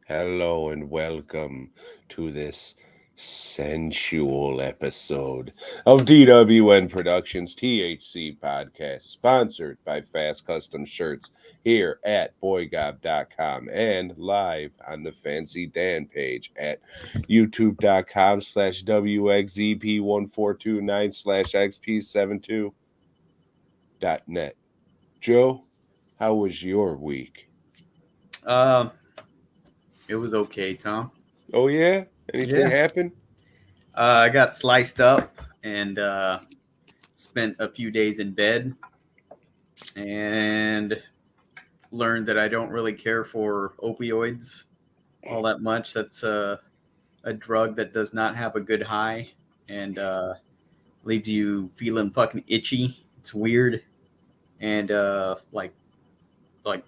Hello and welcome to this sensual episode of DWN Productions THC podcast, sponsored by Fast Custom Shirts here at BOYGOB.com and live on the Fancy Dan page at youtube.com/WXZP1429 XP72.net. Joe, how was your week? Um, it was okay, Tom. Oh, yeah? Anything Yeah. happen? I got sliced up and spent a few days in bed and learned that I don't really care for opioids all that much. That's a drug that does not have a good high and leaves you feeling fucking itchy. It's weird and like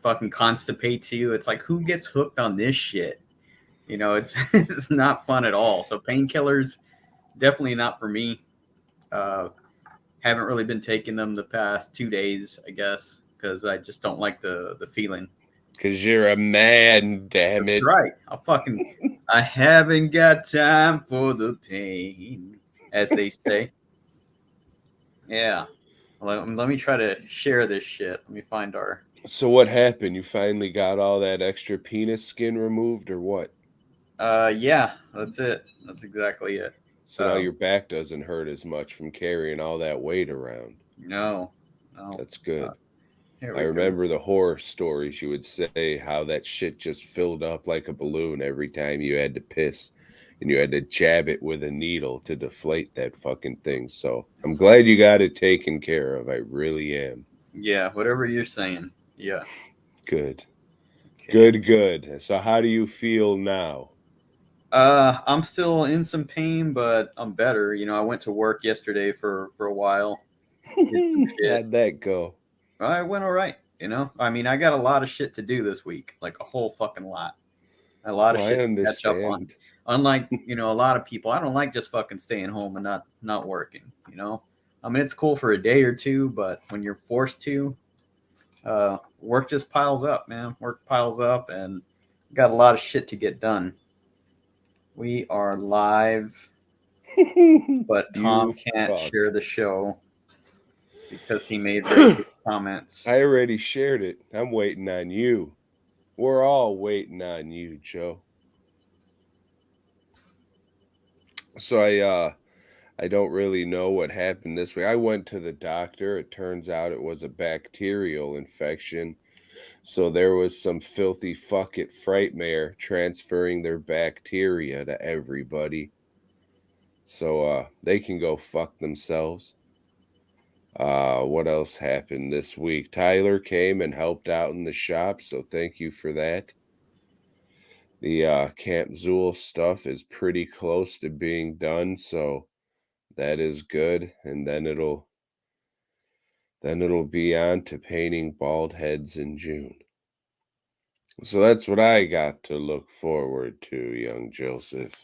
fucking constipates you. It's like who gets hooked on this shit? It's it's not fun at all. So painkillers definitely not for me. Uh, haven't really been taking them the past 2 days, I guess, because I just don't like the feeling. Because you're a man, damn That's it. right. I haven't got time for the pain, as they say. Yeah. Let me try to share this shit. Let me find our. So what happened? You finally got all that extra penis skin removed or what? Yeah, that's it. That's exactly it. So now your back doesn't hurt as much from carrying all that weight around. No, no. That's Uh, good. Here I we go. remember the horror stories you would say how that shit just filled up like a balloon every time you had to piss and you had to jab it with a needle to deflate that fucking thing. So I'm glad you got it taken care of. I really am. Yeah, whatever you're saying. Yeah. Good. Okay. Good, good. So how do you feel now? I'm still in some pain, but I'm better. I went to work yesterday for a while, did some shit. How'd that go? I went all right. I mean, I got a lot of shit to do this week, like a whole fucking lot. A lot of Well, I shit to catch up on. understand. Unlike a lot of people, I don't like just fucking staying home and not working. I mean, it's cool for a day or two, but when you're forced to, work just piles up, man. Work piles up, and got a lot of shit to get done. We are live, but Tom You can't fuck. share the show because he made racist comments. I already shared it. I'm waiting on you. We're all waiting on you, Joe. So I don't really know what happened this week. I went to the doctor. It turns out it was a bacterial infection. So there was some filthy fuck it frightmare transferring their bacteria to everybody. So they can go fuck themselves. What else happened this week? Tyler came and helped out in the shop, so thank you for that. The Camp Zool stuff is pretty close to being done, so that is good. And then it'll be on to painting bald heads in June. So that's what I got to look forward to, young Joseph.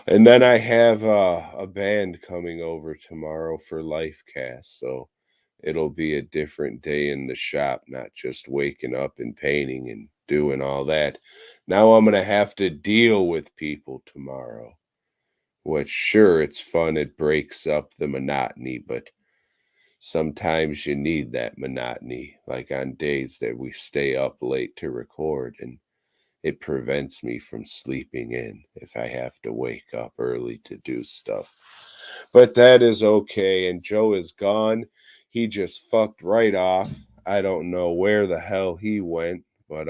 And then I have a band coming over tomorrow for Lifecast, so it'll be a different day in the shop, not just waking up and painting and doing all that. Now I'm going to have to deal with people tomorrow, which sure, it's fun. It breaks up the monotony, but sometimes you need that monotony, like on days that we stay up late to record, and it prevents me from sleeping in if I have to wake up early to do stuff. But that is okay. And Joe is gone. He just fucked right off. I don't know where the hell he went, but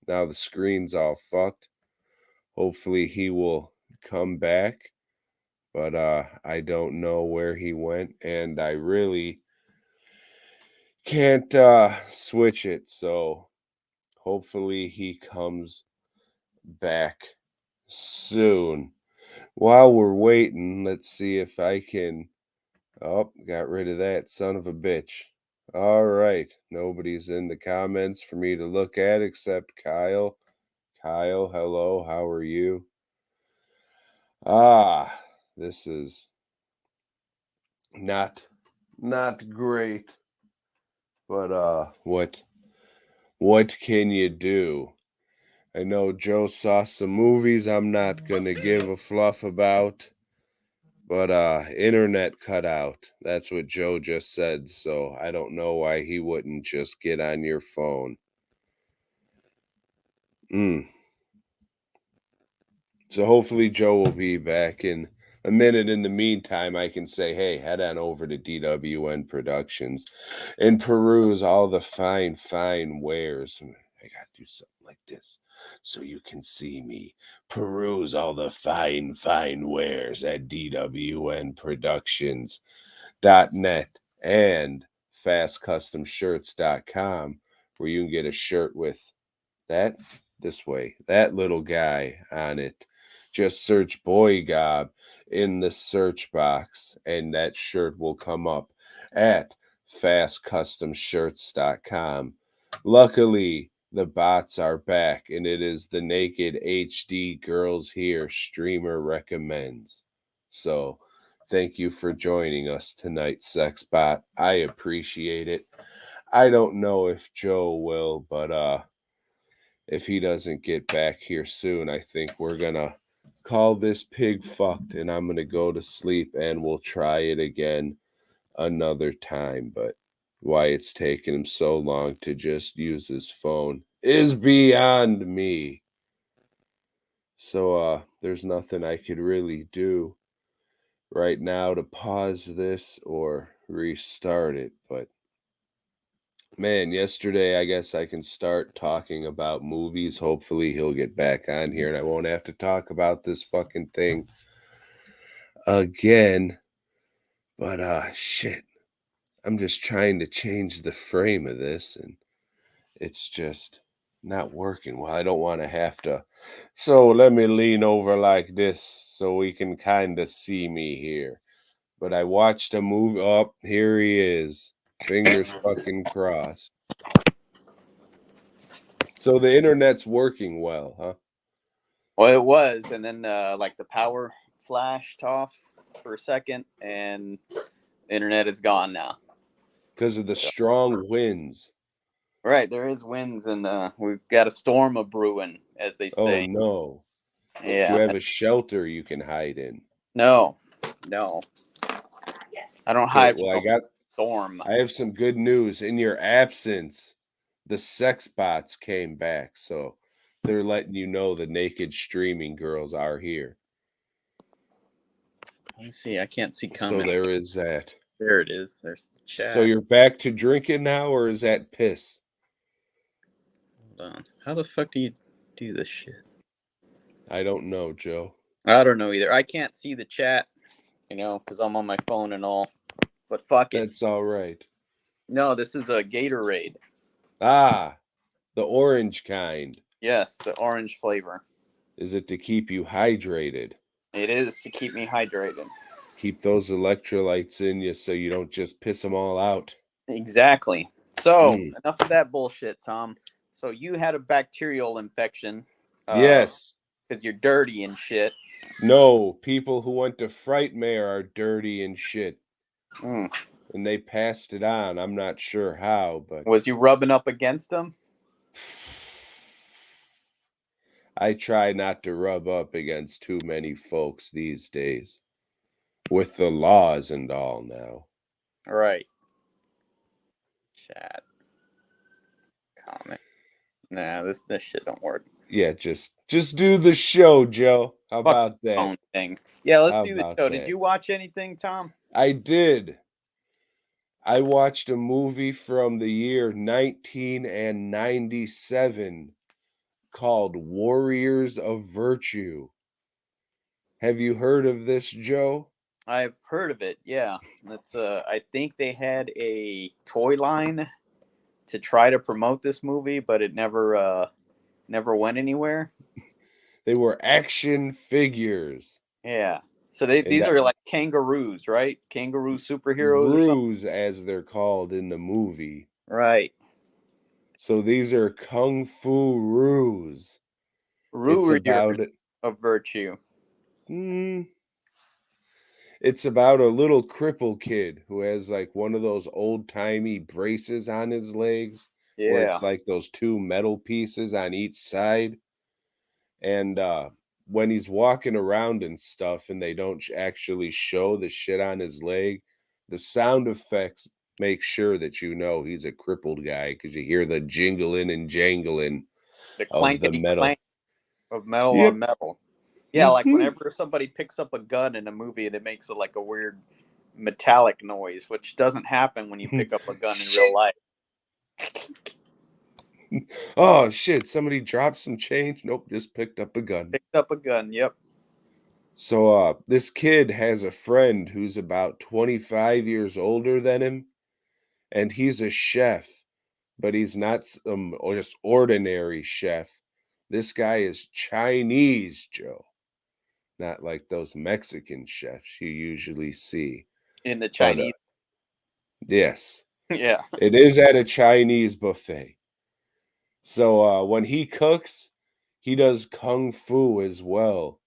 now the screen's all fucked. Hopefully he will come back. But I don't know where he went, and I really can't switch it. So hopefully he comes back soon. While we're waiting, let's see if I can. Oh, got rid of that son of a bitch. All right. Nobody's in the comments for me to look at except Kyle. Kyle, hello. How are you? Ah, this is not great. But what can you do? I know Joe saw some movies I'm not gonna give a fluff about, but internet cut out. That's what Joe just said, so I don't know why he wouldn't just get on your phone. So hopefully Joe will be back in a minute. In the meantime, I can say, hey, head on over to DWN Productions and peruse all the fine, fine wares. I got to do something like this so you can see me. Peruse all the fine, fine wares at DWNProductions.net and FastCustomShirts.com, where you can get a shirt with that that little guy on it. Just search BOYGOB in the search box, and that shirt will come up at FastCustomShirts.com. Luckily, the bots are back, and it is the Naked HD Girls Here streamer recommends. So, thank you for joining us tonight, Sexbot. I appreciate it. I don't know if Joe will, but if he doesn't get back here soon, I think we're gonna call this pig fucked, and I'm gonna go to sleep, and we'll try it again another time. But why it's taking him so long to just use his phone is beyond me. So there's nothing I could really do right now to pause this or restart it. But man, yesterday I guess I can start talking about movies. Hopefully he'll get back on here and I won't have to talk about this fucking thing again. But shit. I'm just trying to change the frame of this and it's just not working well. I don't want to have to. So let me lean over like this so we can kind of see me here. But I watched a movie. Oh, here he is. Fingers fucking crossed. So the internet's working well, huh? Well, it was, and then like the power flashed off for a second, and the internet is gone now. Because of the strong winds. Right, there is winds, and we've got a storm a brewing, as they Oh say. no. Do you Yeah. have a shelter you can hide in? No, I don't Okay, hide well from no storm. I have some good news. In your absence, the sex bots came back, so they're letting you know the naked streaming girls are here. Let me see. I can't see So comments. there is that. There it is. There's the chat. So you're back to drinking now, or is that piss? Hold on. How the fuck do you do this shit? I don't know, Joe. I don't know either. I can't see the chat, because I'm on my phone and all. But fuck it. That's all right. No, this is a Gatorade. Ah, the orange kind. Yes, the orange flavor. Is it to keep you hydrated? It is to keep me hydrated. Keep those electrolytes in you so you don't just piss them all out. Exactly. So, enough of that bullshit, Tom. So you had a bacterial infection. Yes. Because you're dirty and shit. No, people who went to Frightmare are dirty and shit. Mm. And they passed it on. I'm not sure how, but... Was you rubbing up against them? I try not to rub up against too many folks these days. With the laws and all now. All right. Chat. Comment. Nah, this shit don't work. Yeah, just do the show, Joe. How about that? Phone thing. Yeah, let's How do the about show. that? Did you watch anything, Tom? I did. I watched a movie from the year 1997 called Warriors of Virtue. Have you heard of this, Joe? I've heard of it. Yeah, that's. I think they had a toy line to try to promote this movie, but it never went anywhere. They were action figures. Yeah. So these are like kangaroos, right? Kangaroo superheroes or something? Roos, as they're called in the movie. Right. So these are kung fu roos. It's about of virtue. It's about a little cripple kid who has like one of those old-timey braces on his legs. Yeah. Where it's like those two metal pieces on each side. And when he's walking around and stuff and they don't actually show the shit on his leg, the sound effects make sure that you know he's a crippled guy because you hear the jingling and jangling The of the clankety metal. clank of metal Yep. on metal. Yeah, like Hmm. whenever somebody picks up a gun in a movie and it makes it like a weird metallic noise, which doesn't happen when you pick up a gun in real Shit. life. Oh shit, somebody dropped some change. Nope, just picked up a gun. Picked up a gun, yep. So this kid has a friend who's about 25 years older than him, and he's a chef, but he's not some or just ordinary chef. This guy is Chinese, Joe, not like those Mexican chefs you usually see. In the But Chinese. yes, Yeah. it is at a Chinese buffet. So when he cooks, he does kung fu as well.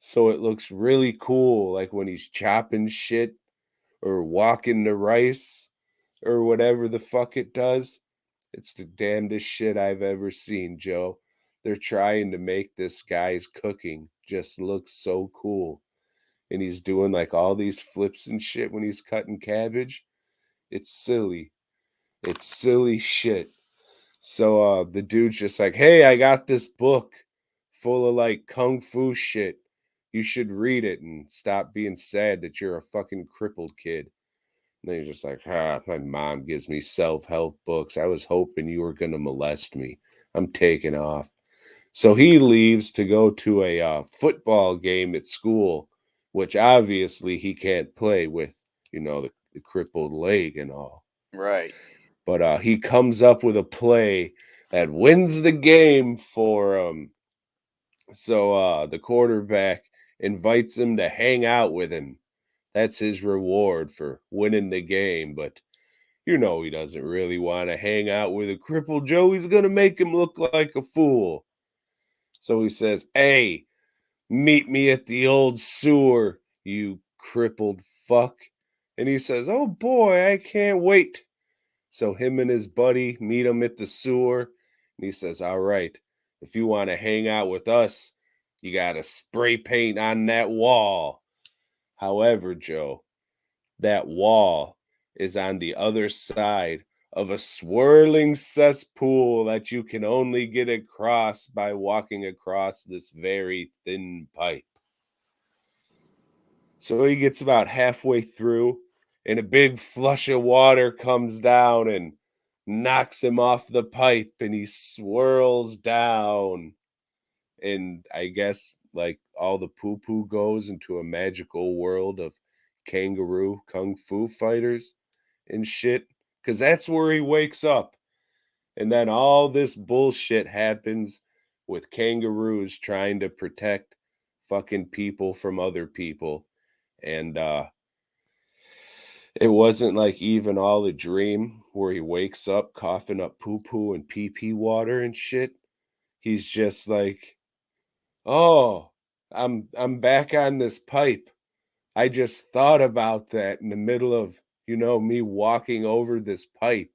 So it looks really cool, like when he's chopping shit or walking the rice or whatever the fuck it does. It's the damnedest shit I've ever seen, Joe. They're trying to make this guy's cooking just look so cool. And he's doing like all these flips and shit when he's cutting cabbage. It's silly. It's silly shit. So the dude's just like, "Hey, I got this book full of like kung fu shit. You should read it and stop being sad that you're a fucking crippled kid." And then he's just like, my mom gives me self-help books. I was hoping you were gonna molest me. I'm taking off. So he leaves to go to a football game at school, which obviously he can't play with, the crippled leg and all. Right. But he comes up with a play that wins the game for him. So the quarterback invites him to hang out with him. That's his reward for winning the game. But he doesn't really want to hang out with a crippled Joe. He's going to make him look like a fool. So he says, "Hey, meet me at the old sewer, you crippled fuck." And he says, "Oh boy, I can't wait." So him and his buddy meet him at the sewer, and he says, "All right, if you want to hang out with us, you got to spray paint on that wall." However, Joe, that wall is on the other side of a swirling cesspool that you can only get across by walking across this very thin pipe. So he gets about halfway through, and a big flush of water comes down and knocks him off the pipe, and he swirls down. And I guess like all the poo poo goes into a magical world of kangaroo kung fu fighters and shit. Cause that's where he wakes up. And then all this bullshit happens with kangaroos trying to protect fucking people from other people. And it wasn't like even all a dream where he wakes up coughing up poo poo and pee pee water and shit. He's just like, "Oh, I'm back on this pipe. I just thought about that in the middle of, me walking over this pipe,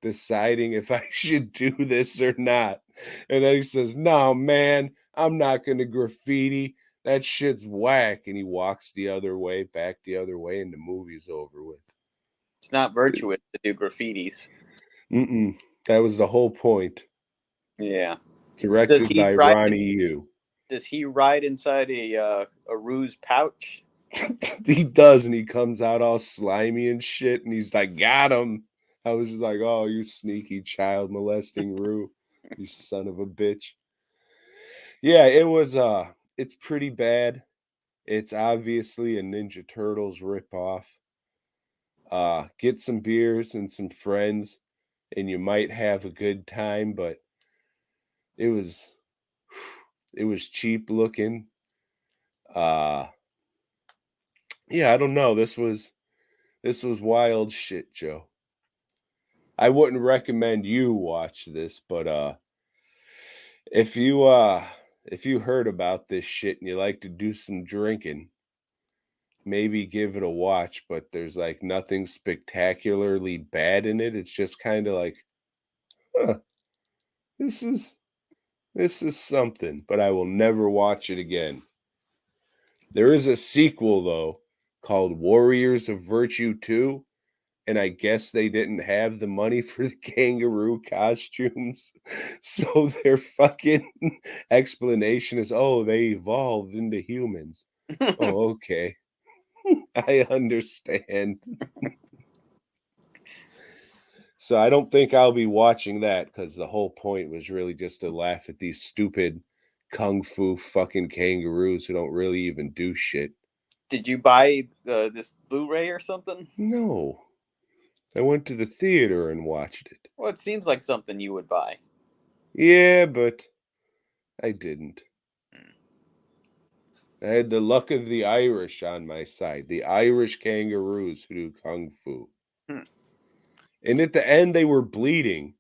deciding if I should do this or not." And then he says, "No, man, I'm not going to graffiti. That shit's whack." And he walks the other way, back the other way, and the movie's over with. It's not virtuous to do graffitis. Mm-mm. That was the whole point. Yeah. Does Directed he by ride? Ronnie Yu. Does he ride inside a ruse pouch? He does, and he comes out all slimy and shit, and he's like, "Got him." I was just like, "Oh, you sneaky child molesting Rue, you son of a bitch." Yeah, it's pretty bad. It's obviously a Ninja Turtles ripoff. Get some beers and some friends, and you might have a good time, but it was it was cheap looking. Uh yeah, I don't know. This was wild shit, Joe. I wouldn't recommend you watch this, but if you heard about this shit and you like to do some drinking, maybe give it a watch, but there's like nothing spectacularly bad in it. It's just kind of like, huh, this is This is something, but I will never watch it again. There is a sequel, though, called Warriors of Virtue 2, and I guess they didn't have the money for the kangaroo costumes. So their fucking explanation is, oh, they evolved into humans. Oh, okay. I understand. So I don't think I'll be watching that because the whole point was really just to laugh at these stupid kung fu fucking kangaroos who don't really even do shit. Did you buy this Blu-ray or something? No. I went to the theater and watched it. Well, it seems like something you would buy. Yeah, but I didn't. I had the luck of the Irish on my side. The Irish kangaroos who do kung fu. Hmm. And at the end, they were bleeding.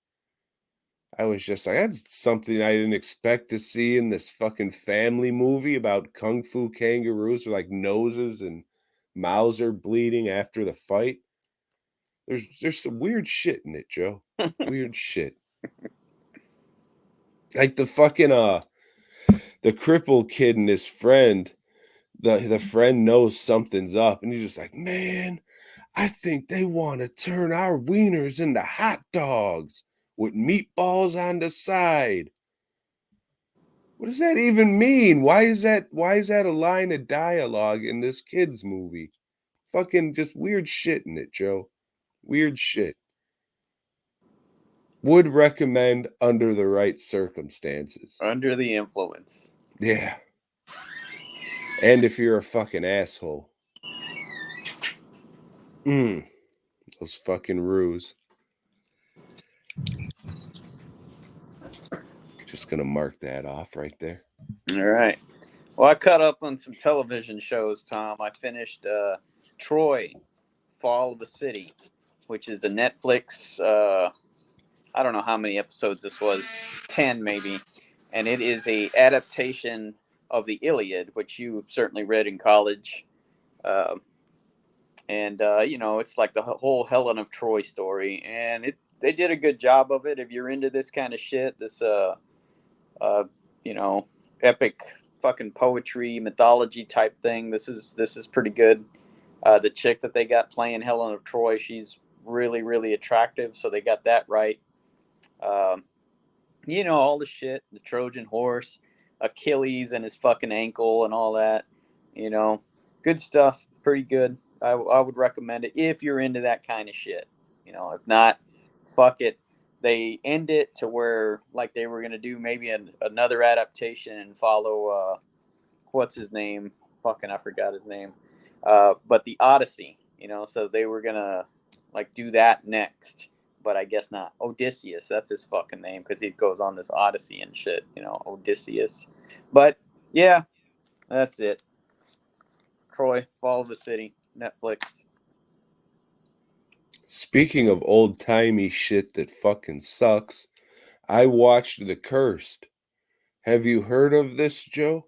I was just like, that's something I didn't expect to see in this fucking family movie about kung fu kangaroos with like noses and mouths are bleeding after the fight. There's some weird shit in it, Joe. Weird shit. Like the fucking the crippled kid and his friend, the friend knows something's up, and he's just like, man, I think they want to turn our wieners into hot dogs with meatballs on the side. What does that even mean? Why is that a line of dialogue in this kid's movie? Fucking just weird shit in it, Joe. Weird shit. Would recommend under the right circumstances. Under the Influence. Yeah. And if you're a fucking asshole. Those fucking ruse. Just gonna mark that off right there. All right. Well, I caught up on some television shows, Tom. I finished Troy, Fall of the City, which is a Netflix. I don't know how many episodes this was, 10 maybe, and it is a adaptation of the Iliad, which you certainly read in college. You know, it's like the whole Helen of Troy story, and they did a good job of it. If you're into this kind of shit, this you know, epic fucking poetry, mythology type thing, this is pretty good. The chick that they got playing Helen of Troy, she's really, really attractive, so they got that right. You know, all the shit, the Trojan horse, Achilles and his fucking ankle and all that. You know, good stuff, pretty good. I would recommend it if you're into that kind of shit. You know, if not, fuck it. They end it to where like they were gonna do maybe another adaptation and follow what's his name? Fucking I forgot his name. But the Odyssey, you know, so they were gonna like do that next, but I guess not. Odysseus, that's his fucking name because he goes on this Odyssey and shit, you know, Odysseus. But yeah, that's it. Troy, Fall of the City, Netflix. Speaking of old-timey shit that fucking sucks, I watched The Cursed. Have you heard of this, Joe?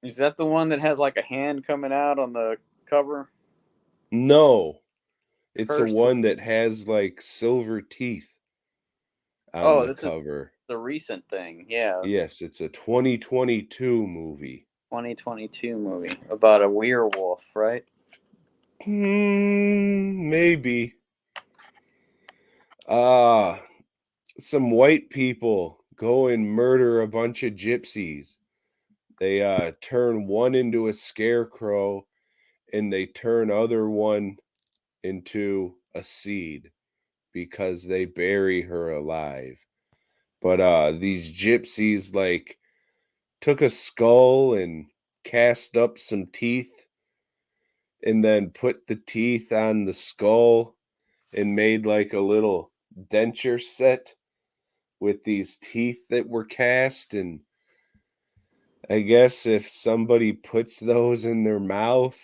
Is that the one that has like a hand coming out on the cover? No. It's the Cursed. one that has like silver teeth on Oh, the this is cover. the recent thing. Yeah. Yes, it's a 2022 movie. 2022 movie about a werewolf, right? Maybe. Some white people go and murder a bunch of gypsies. They turn one into a scarecrow and they turn other one into a seed because they bury her alive. But these gypsies like took a skull and cast up some teeth and then put the teeth on the skull and made like a little denture set with these teeth that were cast. And I guess if somebody puts those in their mouth,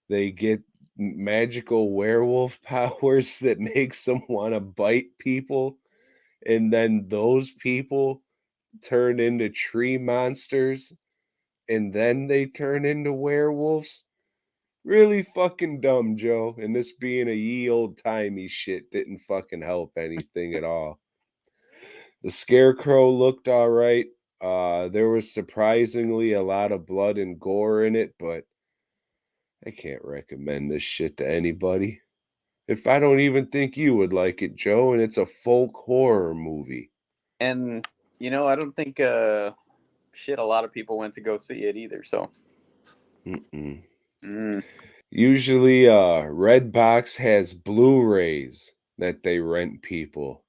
they get magical werewolf powers that makes them want to bite people. And then those people turn into tree monsters. And then they turn into werewolves. Really fucking dumb, Joe. And this being a ye old timey shit didn't fucking help anything at all. The scarecrow looked all right. There was surprisingly a lot of blood and gore in it, but I can't recommend this shit to anybody. If I don't even think you would like it, Joe, and it's a folk horror movie. And I don't think shit a lot of people went to go see it either. So Usually, Redbox has Blu-rays that they rent people.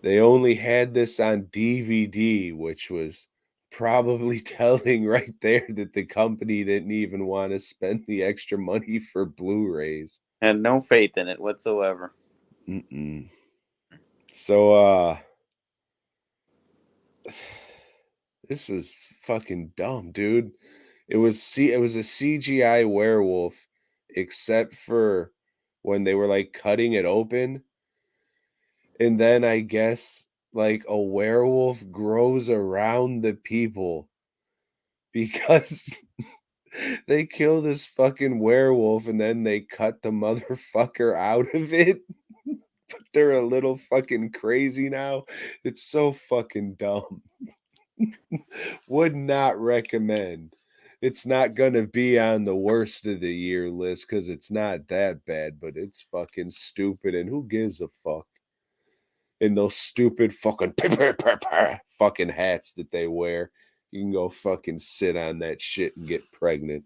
They only had this on DVD, which was probably telling right there that the company didn't even want to spend the extra money for Blu-rays. and no faith in it whatsoever. So, this is fucking dumb, dude. It was a CGI werewolf, except for when they were like cutting it open. And then I guess like a werewolf grows around the people because they kill this fucking werewolf and then they cut the motherfucker out of it. But they're a little fucking crazy now. It's so fucking dumb. Would not recommend. It's not gonna be on the worst of the year list because it's not that bad, but it's fucking stupid. And who gives a fuck? In those stupid fucking fucking hats that they wear. You can go fucking sit on that shit and get pregnant.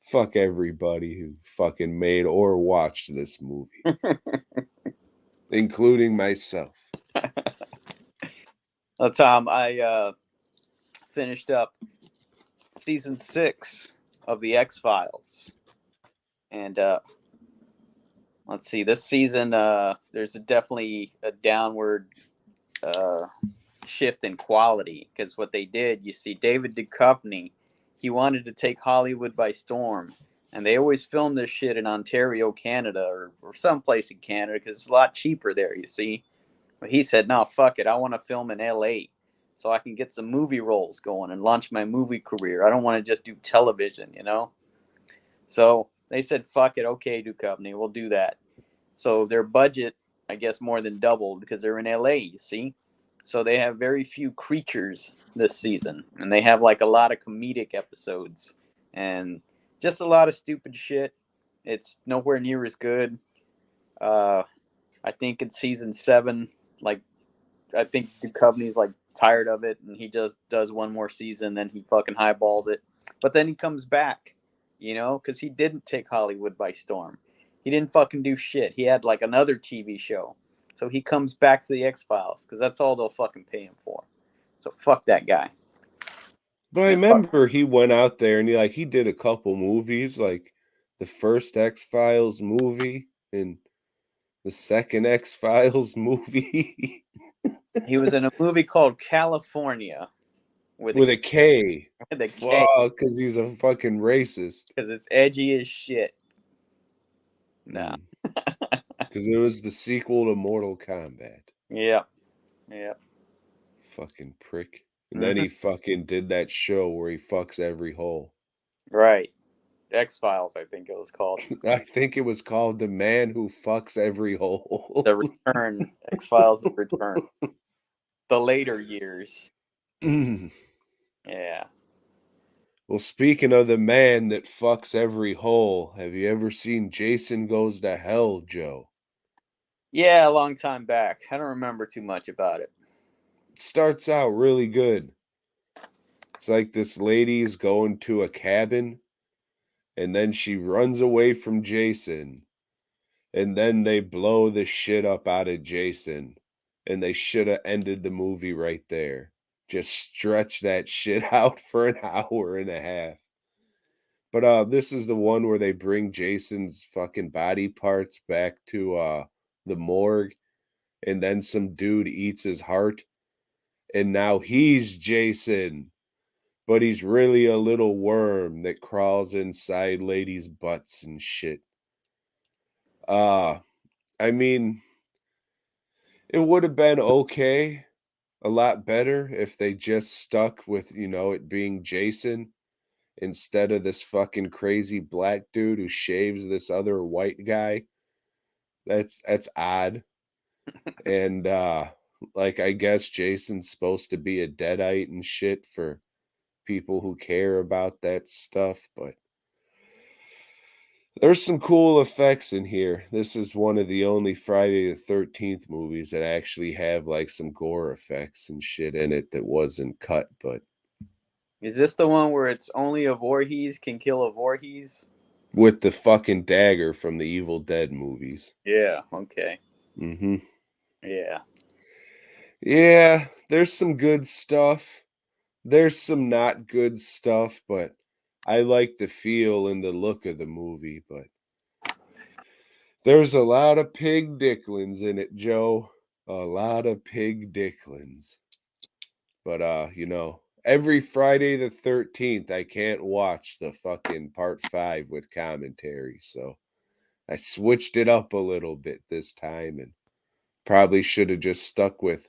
Fuck everybody who fucking made or watched this movie, including myself. Well, Tom, I finished up season 6 of the X-Files, and let's see, this season there's definitely a downward shift in quality, because what they did, you see, David Duchovny, he wanted to take Hollywood by storm, and they always film this shit in Ontario, Canada, or someplace in Canada, because it's a lot cheaper there, you see. But he said, no, fuck it, I want to film in LA so I can get some movie roles going and launch my movie career. I don't want to just do television, So they said, fuck it, okay, Duchovny, we'll do that. So their budget, I guess, more than doubled because they're in LA, you see. So they have very few creatures this season, and they have like a lot of comedic episodes and just a lot of stupid shit. It's nowhere near as good. I think in season 7, like, I think Duchovny's like tired of it, and he just does one more season, then he fucking highballs it. But then he comes back, because he didn't take Hollywood by storm. He didn't fucking do shit. He had like another TV show. So he comes back to the X-Files because that's all they'll fucking pay him for. So fuck that guy. But I remember he went out there and he did a couple movies, like the first X-Files movie and the second X-Files movie. He was in a movie called California with a K. With a K. Because he's a fucking racist. Because it's edgy as shit. No. Because it was the sequel to Mortal Kombat. Yeah. Fucking prick. And then he fucking did that show where he fucks every hole. Right. X-Files, I think it was called. I think it was called The Man Who Fucks Every Hole. The Return. X-Files The Return. The later years. Yeah. Well, speaking of the man that fucks every hole, have you ever seen Jason Goes to Hell, Joe? Yeah, a long time back. I don't remember too much about it. It starts out really good. It's like this lady's going to a cabin, and then she runs away from Jason, and then they blow the shit up out of Jason, and they should have ended the movie right there. Just stretch that shit out for an hour and a half. But this is the one where they bring Jason's fucking body parts back to the morgue, and then some dude eats his heart, and now he's Jason. But he's really a little worm that crawls inside ladies' butts and shit. I mean, it would have been okay, a lot better if they just stuck with, it being Jason instead of this fucking crazy black dude who shaves this other white guy. That's odd. And Like, I guess Jason's supposed to be a deadite and shit for people who care about that stuff, but there's some cool effects in here. This is one of the only Friday the 13th movies that actually have, like, some gore effects and shit in it that wasn't cut, but Is this the one where it's only a Voorhees can kill a Voorhees? with the fucking dagger from the Evil Dead movies. Yeah. Okay. Mm-hmm. Yeah. Yeah, there's some good stuff. There's some not good stuff, but I like the feel and the look of the movie, but there's a lot of pig dicklins in it, Joe. A lot of pig dicklins. But every Friday the 13th I can't watch the fucking part 5 with commentary, so I switched it up a little bit this time and probably should have just stuck with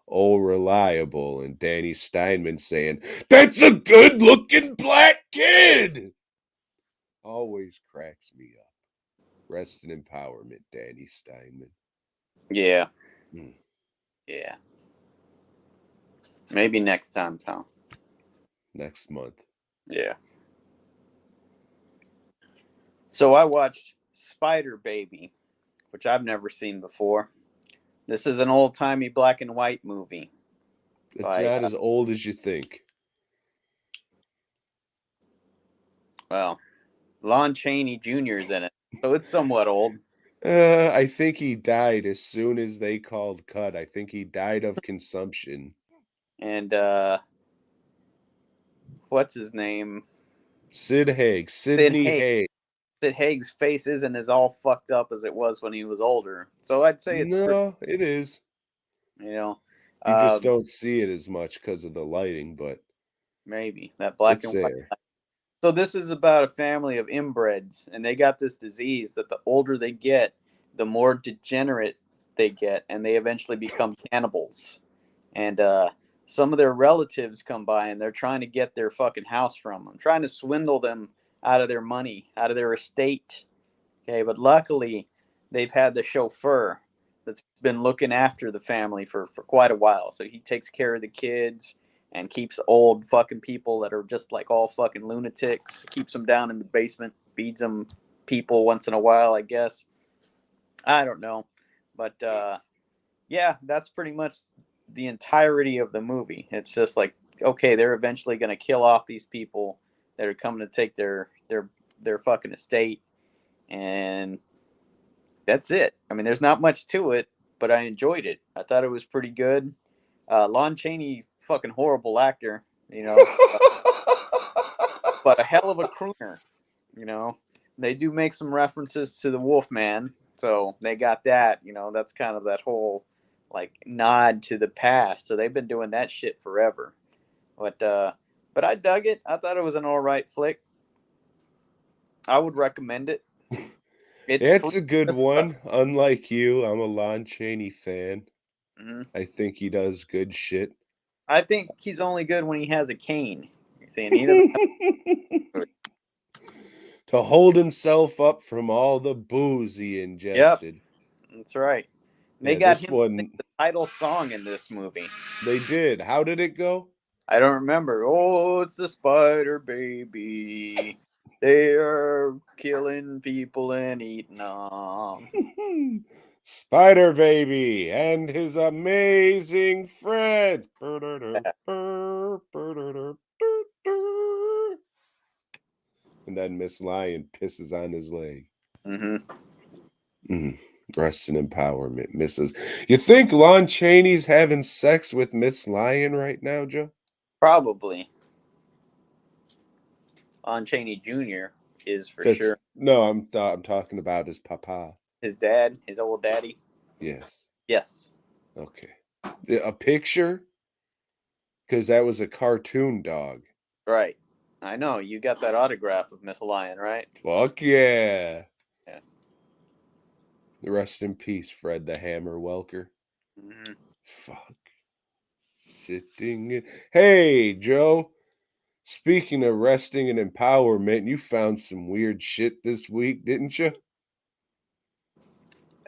old reliable and Danny Steinman saying, "That's a good-looking black kid." Always cracks me up. Rest in empowerment, Danny Steinman. Yeah. Mm. Yeah. Maybe next time, Tom. Next month. Yeah. So I watched Spider Baby, which I've never seen before. This is an old-timey black and white movie. It's not as old as you think. Well, Lon Chaney Jr. is in it, so it's somewhat old. I think he died as soon as they called cut. I think he died of consumption. And what's his name? Sid Haig. Sidney Haig. Sid Haig's face isn't as all fucked up as it was when he was older. So I'd say it's it is. You just don't see it as much because of the lighting, but maybe that black it's and white. there. So this is about a family of inbreds, and they got this disease that the older they get, the more degenerate they get, and they eventually become cannibals. And some of their relatives come by, and they're trying to get their fucking house from them, trying to swindle them out of their money, out of their estate. Okay, but luckily, they've had the chauffeur that's been looking after the family for quite a while. So he takes care of the kids and keeps old fucking people that are just like all fucking lunatics, keeps them down in the basement, feeds them people once in a while, I guess. I don't know. But yeah, that's pretty much the entirety of the movie. It's just like, okay, they're eventually going to kill off these people that are coming to take their fucking estate, and that's it. I mean, there's not much to it, but I enjoyed it. I thought it was pretty good. Lon Chaney, fucking horrible actor, but a hell of a crooner. They do make some references to the Wolfman, so they got that. That's kind of that whole like nod to the past. So they've been doing that shit forever. But I dug it. I thought it was an all right flick. I would recommend it. It's a good one. Unlike you, I'm a Lon Chaney fan. Mm-hmm. I think he does good shit. I think he's only good when he has a cane. You're saying he doesn't to hold himself up from all the booze he ingested. Yep, that's right. They got him the title song in this movie. They did. How did it go? I don't remember. Oh, it's a spider baby. They are killing people and eating them. Spider Baby and his amazing friends. And then Miss Lion pisses on his leg. Rest in empowerment, Mrs. You think Lon Chaney's having sex with Miss Lion right now, Joe? Probably. Lon Chaney Jr. is for sure. No, I'm talking about his papa. His dad, his old daddy. Yes. Yes. Okay. A picture? Because that was a cartoon dog. Right. I know. You got that autograph of Miss Lion, right? Fuck yeah. Yeah. Rest in peace, Fred the Hammer Welker. Mm-hmm. Fuck. Sitting in... Hey, Joe. Speaking of resting and empowerment, you found some weird shit this week, didn't you?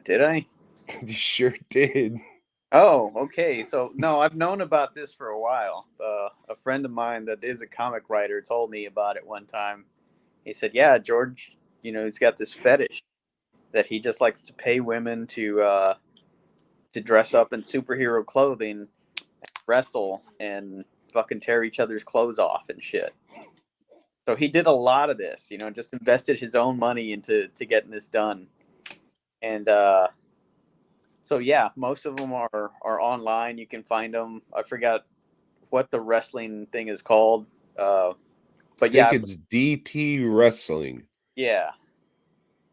Did I? You sure did. Oh, okay. So no, I've known about this for a while. A friend of mine that is a comic writer told me about it one time. He said, "Yeah, George, he's got this fetish that he just likes to pay women to dress up in superhero clothing, wrestle, and fucking tear each other's clothes off and shit." So he did a lot of this, just invested his own money into getting this done. And so yeah, most of them are online. You can find them. I forgot what the wrestling thing is called. I But think yeah, it's DT Wrestling, yeah.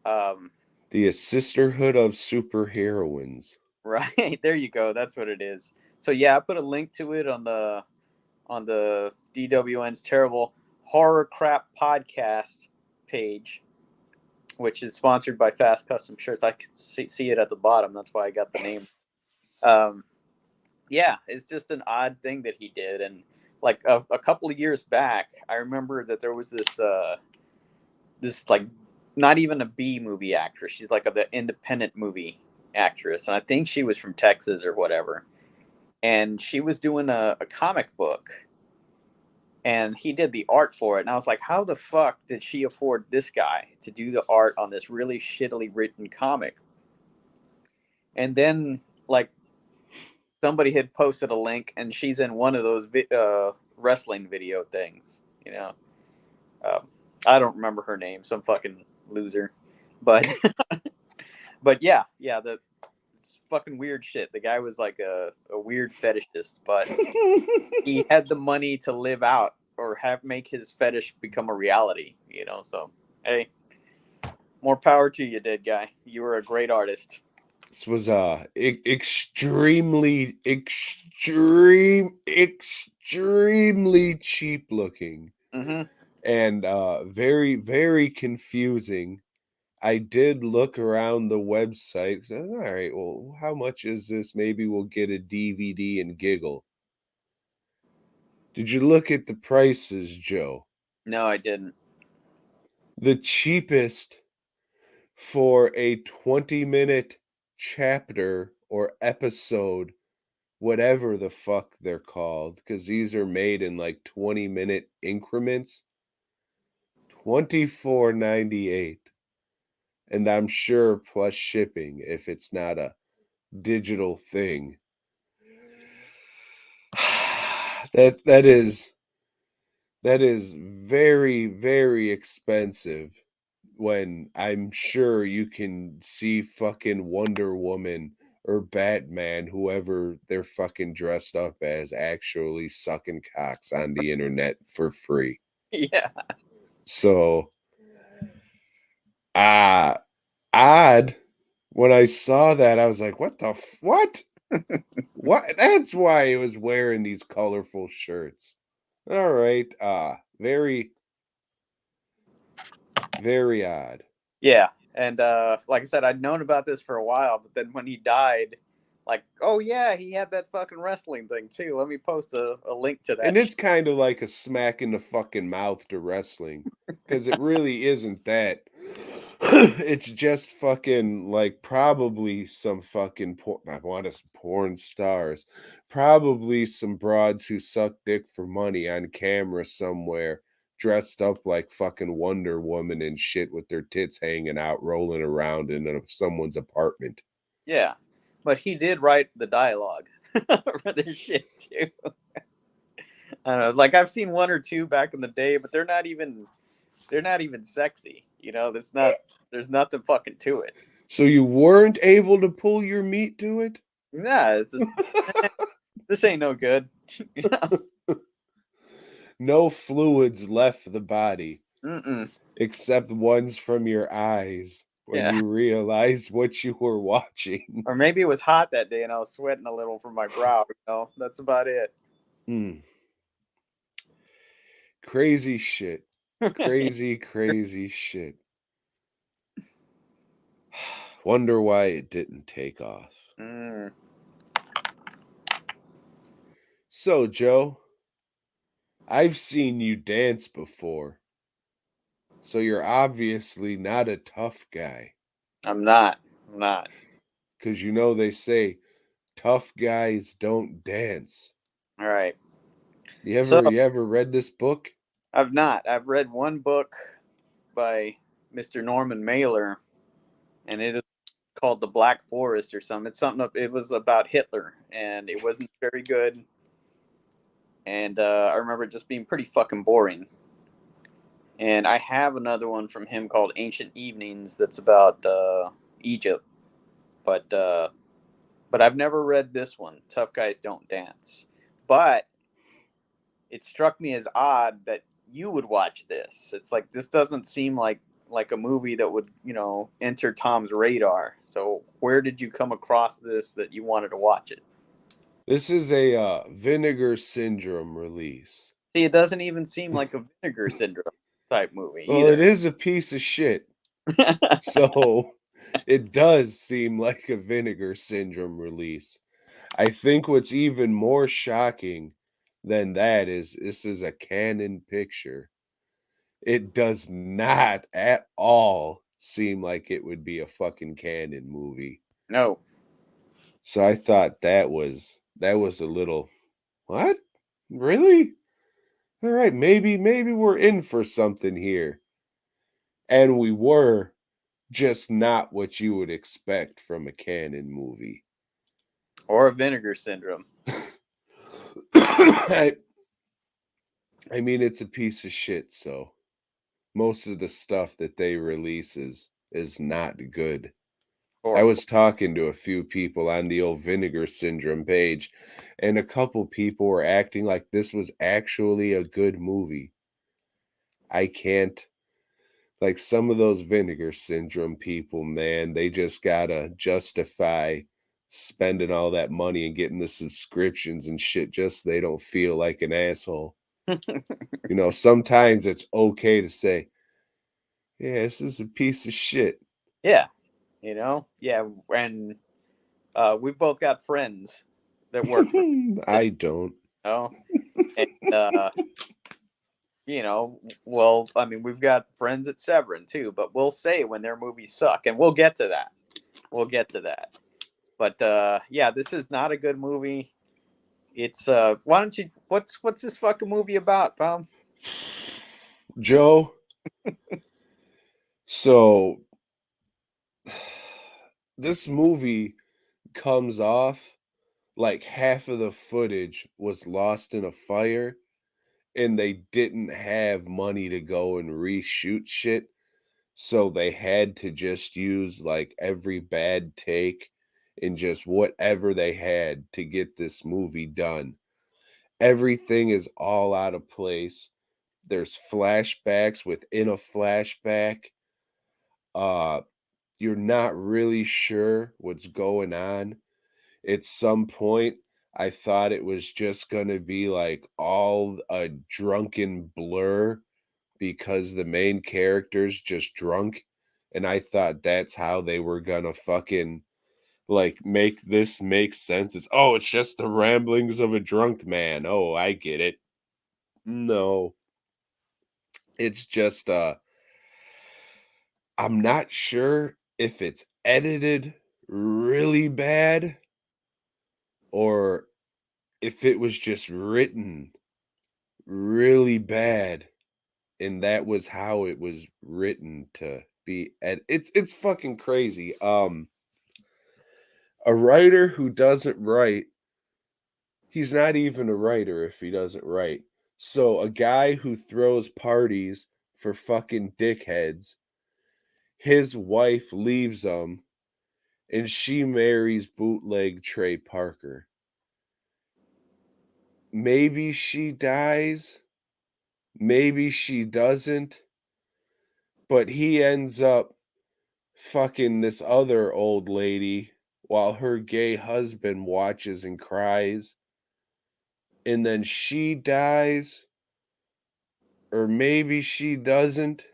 Um, the Sisterhood of Superheroines. right there you go. That's what it is. So yeah, I put a link to it on the DWN's Terrible Horror Crap podcast page, which is sponsored by Fast Custom Shirts. I can see it at the bottom. That's why I got the name. Um, yeah, it's just an odd thing that he did, and like a couple of years back, I remember that there was this like not even a B movie actress. She's like the independent movie actress, and I think she was from Texas or whatever. And she was doing a comic book, and he did the art for it. And I was like, how the fuck did she afford this guy to do the art on this really shittily written comic? And then like somebody had posted a link, and she's in one of those wrestling video things. Um, I don't remember her name, some fucking loser, but but yeah, it's fucking weird shit. The guy was like a weird fetishist, but he had the money to live out or have make his fetish become a reality. So hey, more power to you, dead guy. You were a great artist. This was extremely cheap looking Mm-hmm. and very, very confusing. I did look around the website. So, all right, well, how much is this? Maybe we'll get a DVD and giggle. Did you look at the prices, Joe? No, I didn't. The cheapest for a 20-minute chapter or episode, whatever the fuck they're called, because these are made in like 20-minute increments, $24.98. And I'm sure plus shipping if it's not a digital thing. That is very, very expensive when I'm sure you can see fucking Wonder Woman or Batman, whoever they're fucking dressed up as, actually sucking cocks on the internet for free. Yeah. So, uh, odd. When I saw that, I was like, what the what? What? That's why he was wearing these colorful shirts. All right. Very, very odd. Yeah, and like I said, I'd known about this for a while, but then when he died, like, oh yeah, he had that fucking wrestling thing too. Let me post a link to And that. it's kind of like a smack in the fucking mouth to wrestling, because it really isn't that. It's just fucking like probably some fucking I want to porn stars, probably some broads who suck dick for money on camera somewhere, dressed up like fucking Wonder Woman and shit with their tits hanging out, rolling around in someone's apartment. Yeah, but he did write the dialogue for this shit too. I don't know, like I've seen one or two back in the day, but they're not even sexy. That's not. There's nothing fucking to it. So you weren't able to pull your meat to it? Nah, it's just this ain't no good. No fluids left the body Mm-mm. except ones from your eyes when Yeah. you realize what you were watching. Or maybe it was hot that day and I was sweating a little from my brow. That's about it. Mm. Crazy shit. Crazy, crazy shit. Wonder why it didn't take off. Mm. So, Joe, I've seen you dance before. So you're obviously not a tough guy. I'm not. I'm not. Because they say Tough Guys Don't Dance. All right. You So ever read this book? I've not. I've read one book by Mr. Norman Mailer, and it is called The Black Forest or something. It's something. It was about Hitler, and it wasn't very good. And I remember it just being pretty fucking boring. And I have another one from him called Ancient Evenings that's about Egypt, but I've never read this one. Tough Guys Don't Dance, but it struck me as odd that you would watch this. It's like this doesn't seem like a movie that would enter Tom's radar. So where did you come across this that you wanted to watch it? This is a Vinegar Syndrome release. See, it doesn't even seem like a Vinegar Syndrome type movie Well, it either. is a piece of shit. So it does seem like a Vinegar Syndrome release. I think what's even more shocking than that is this is a canon picture. It does not at all seem like it would be a fucking canon movie. No. So I thought that was a little what? Really? All right, maybe we're in for something here. And we were, just not what you would expect from a canon movie. Or a Vinegar Syndrome. I mean, it's a piece of shit, so most of the stuff that they release is not good. I Horrible. was talking to a few people on the old Vinegar Syndrome page, and a couple people were acting like this was actually a good movie. I can't, like some of those Vinegar Syndrome people, man, they just gotta justify spending all that money and getting the subscriptions and shit just so they don't feel like an asshole. You know, sometimes it's okay to say, yeah, this is a piece of shit. Yeah. Yeah. And we've both got friends that work for I don't. and well, I mean, we've got friends at Severin too, but we'll say when their movies suck, and we'll get to that. We'll get to that. But yeah, this is not a good movie. It's why don't you what's this fucking movie about, Tom? Joe, so this movie comes off like half of the footage was lost in a fire and they didn't have money to go and reshoot shit. So they had to just use like every bad take and just whatever they had to get this movie done. Everything is all out of place. There's flashbacks within a flashback. Uh you're not really sure what's going on. At some point, I thought it was just gonna be like all a drunken blur because the main character's just drunk, and I thought that's how they were gonna fucking, like, make this make sense. It's just the ramblings of a drunk man. Oh, I get it. No. It's just, I'm not sure if it's edited really bad or if it was just written really bad and that was how it was written to be. And it's fucking crazy. A writer who doesn't write, he's not even a writer if he doesn't write. So a guy who throws parties for fucking dickheads, his wife leaves him and she marries bootleg Trey Parker. Maybe she dies, maybe she doesn't, but he ends up fucking this other old lady while her gay husband watches and cries. And then she dies, or maybe she doesn't.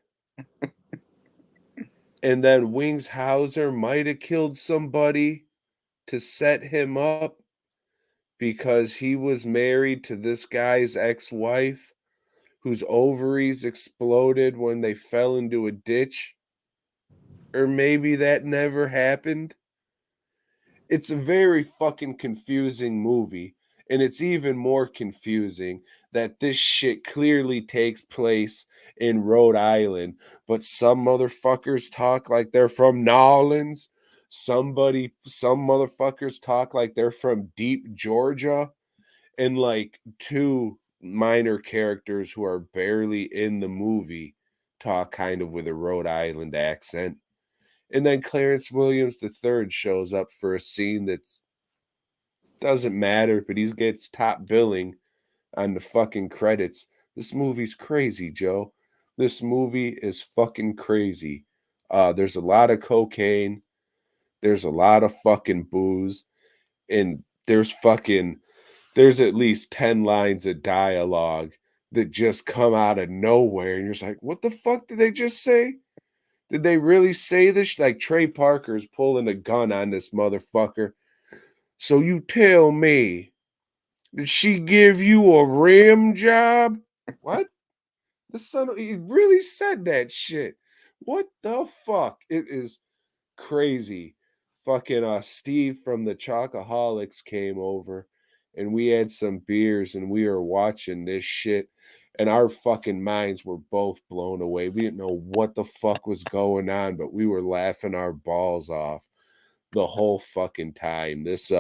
And then Wings Hauser might have killed somebody to set him up because he was married to this guy's ex-wife whose ovaries exploded when they fell into a ditch. Or maybe that never happened. It's a very fucking confusing movie, and it's even more confusing that this shit clearly takes place in Rhode Island, but some motherfuckers talk like they're from Nolans. Some motherfuckers talk like they're from deep Georgia, and like two minor characters who are barely in the movie talk kind of with a Rhode Island accent. And then Clarence Williams III shows up for a scene that doesn't matter, but he gets top billing on the fucking credits. This movie's crazy, Joe. This movie is fucking crazy. There's a lot of cocaine. There's a lot of fucking booze. And there's at least 10 lines of dialogue that just come out of nowhere. And you're just like, what the fuck did they just say? Did they really say this? Like Trey Parker's pulling a gun on this motherfucker. So you tell me, did she give you a rim job? What? He really said that shit. What the fuck? It is crazy. Fucking Steve from the Chocoholics came over and we had some beers and we were watching this shit and our fucking minds were both blown away. We didn't know what the fuck was going on, but we were laughing our balls off the whole fucking time. This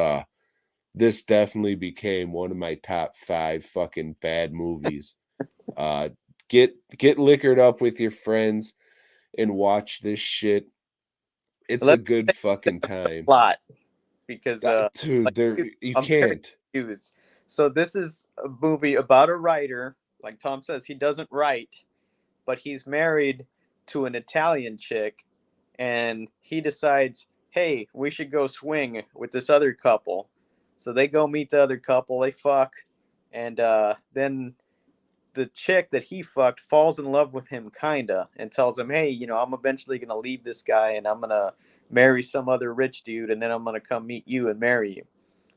definitely became one of my top 5 fucking bad movies. Uh get liquored up with your friends and watch this shit. It's a Let's good fucking time. plot because Dude, there you I'm very can't. confused. So this is a movie about a writer. Like Tom says, he doesn't write, but he's married to an Italian chick, and he decides, hey, we should go swing with this other couple. So they go meet the other couple, they fuck, and then the chick that he fucked falls in love with him, kinda, and tells him, hey, I'm eventually gonna leave this guy and I'm gonna marry some other rich dude, and then I'm gonna come meet you and marry you.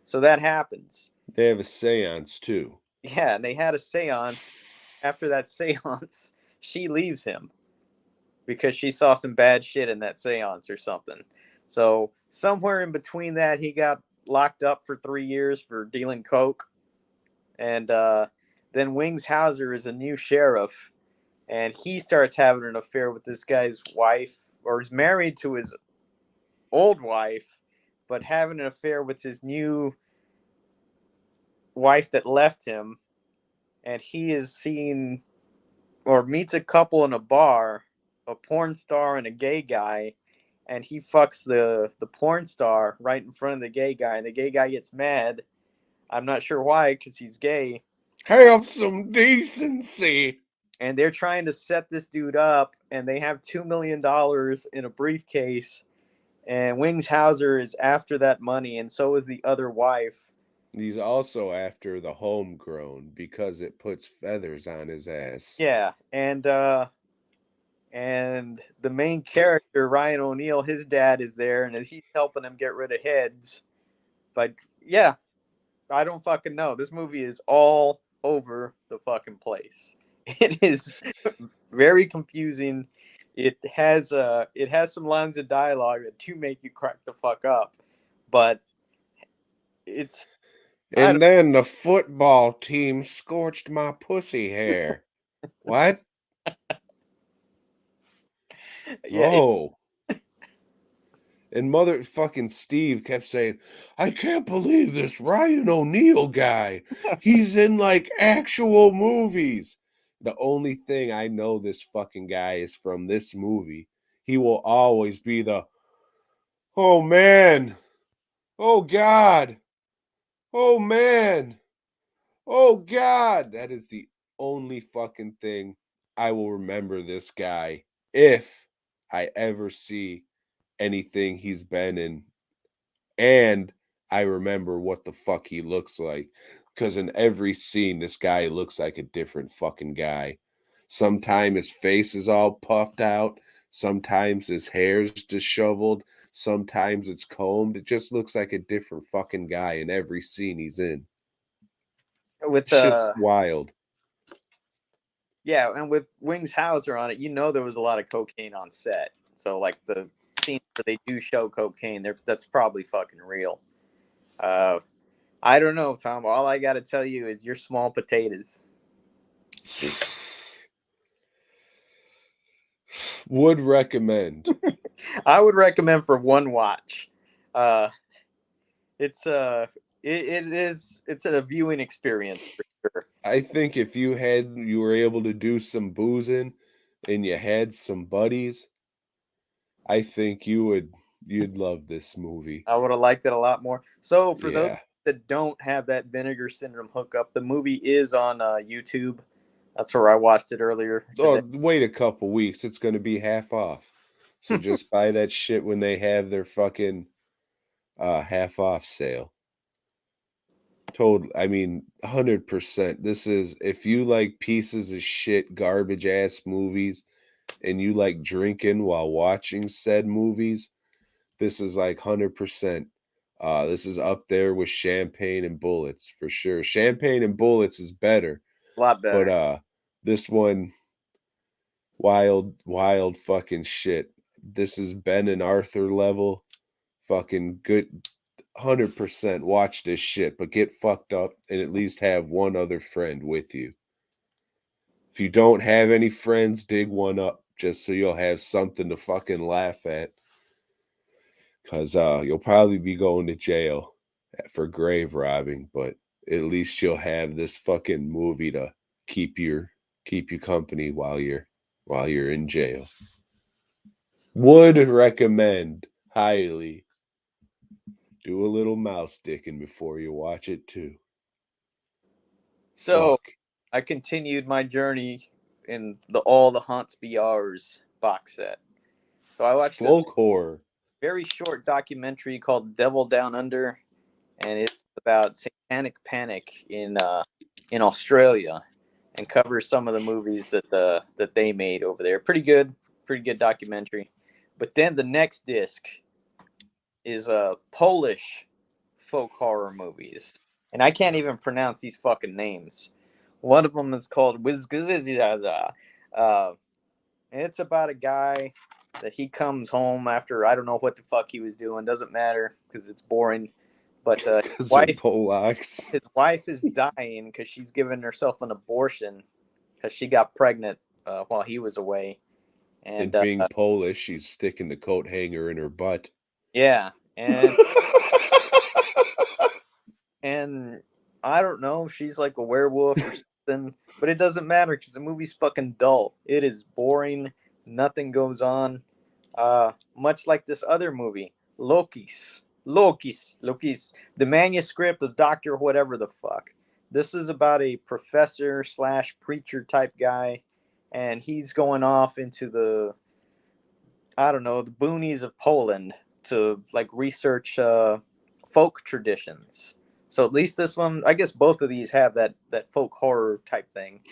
So that happens. They have a seance too. Yeah, and they had a seance. After that seance, she leaves him because she saw some bad shit in that seance or something. So somewhere in between that, he got locked up for 3 years for dealing coke, and then Wings Hauser is a new sheriff, and he starts having an affair with this guy's wife, or is married to his old wife, but having an affair with his new wife that left him. And he is seen or meets a couple in a bar, a porn star and a gay guy, and he fucks the porn star right in front of the gay guy, and the gay guy gets mad. I'm not sure why, because he's gay. Have some decency. And they're trying to set this dude up, and they have $2 million in a briefcase, and Wings Hauser is after that money, and so is the other wife. He's also after the homegrown because it puts feathers on his ass. Yeah, and the main character, Ryan O'Neal, his dad is there, and he's helping him get rid of heads. But yeah, I don't fucking know. This movie is all over the fucking place. It is very confusing. It has some lines of dialogue that do make you crack the fuck up, but it's And then the football team scorched my pussy hair. What? yeah. Oh. And motherfucking Steve kept saying, I can't believe this Ryan O'Neal guy. He's in like actual movies. The only thing I know this fucking guy is from this movie. He will always be the, oh man, oh God, oh man, oh God. That is the only fucking thing I will remember this guy if I ever see anything he's been in. And I remember what the fuck he looks like. Because in every scene, this guy looks like a different fucking guy. Sometimes his face is all puffed out. Sometimes his hair's disheveled. Sometimes it's combed. It just looks like a different fucking guy in every scene he's in. With Shit's wild. Yeah, and with Wings Hauser on it, there was a lot of cocaine on set. So like the scene they do show cocaine. That's probably fucking real. I don't know, Tom. All I got to tell you is you're small potatoes. Would recommend. I would recommend for one watch. It's it's a viewing experience for sure. I think if you were able to do some boozing and you had some buddies, I think you'd love this movie. I would have liked it a lot more. So for those Yeah. that don't have that vinegar syndrome hookup, the movie is on YouTube. That's where I watched it earlier Oh, today. wait a couple weeks. It's going to be half off. So just buy that shit when they have their fucking half off sale. I mean, 100%. This is, if you like pieces of shit, garbage ass movies, and you like drinking while watching said movies, this is like 100%. This is up there with Champagne and Bullets for sure. Champagne and Bullets is better, A lot better. but this one, wild fucking shit. This is Ben and Arthur level, fucking good. 100% watch this shit, but get fucked up and at least have one other friend with you. If you don't have any friends, dig one up just so you'll have something to fucking laugh at. Because you'll probably be going to jail for grave robbing, but at least you'll have this fucking movie to keep you company while you're in jail. Would recommend highly. Do a little mouse dicking before you watch it too. So Fuck. I continued my journey in the All the Haunts Be Ours box set. So I It's watched a folk horror. very short documentary called Devil Down Under, and it's about satanic panic in Australia, and covers some of the movies that they made over there. Pretty good documentary. But then the next disc is Polish folk horror movies, and I can't even pronounce these fucking names. One of them is called Wizgizizada. And it's about a guy that he comes home after, I don't know what the fuck he was doing. Doesn't matter because it's boring. But Because they're Polacks. his wife is dying because she's giving herself an abortion because she got pregnant while he was away. And being Polish, she's sticking the coat hanger in her butt. Yeah, and and I don't know, she's like a werewolf or something, but it doesn't matter because the movie's fucking dull. It is boring. Nothing goes on. Much like this other movie, Loki's. The manuscript of Doctor whatever the fuck. This is about a professor slash preacher type guy, and he's going off into the, I don't know, the boonies of Poland to like research folk traditions. So at least this one, I guess both of these have that folk horror type thing.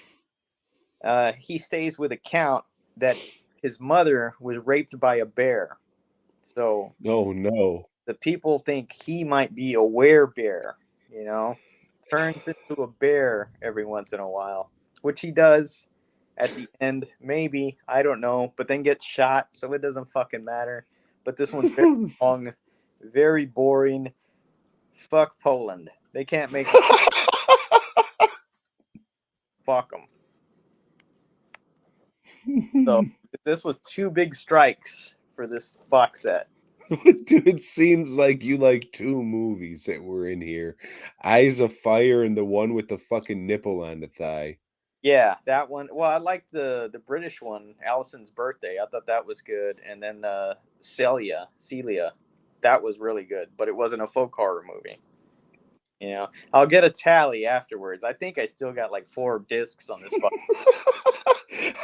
He stays with a count that his mother was raped by a bear. So Oh no. the people think he might be a werebear, you know, turns into a bear every once in a while, which he does at the end, maybe, I don't know, but then gets shot, so it doesn't fucking matter. But this one's very long, very boring. Fuck Poland. They can't make fuck them. So this was two big strikes for this box set. Dude, it seems like you like two movies that were in here. Eyes of Fire and the one with the fucking nipple on the thigh. Yeah, that one. Well, I liked the British one, Allison's Birthday. I thought that was good. And then Celia, that was really good, but it wasn't a folk horror movie. You know, I'll get a tally afterwards. I think I still got like 4 discs on this box.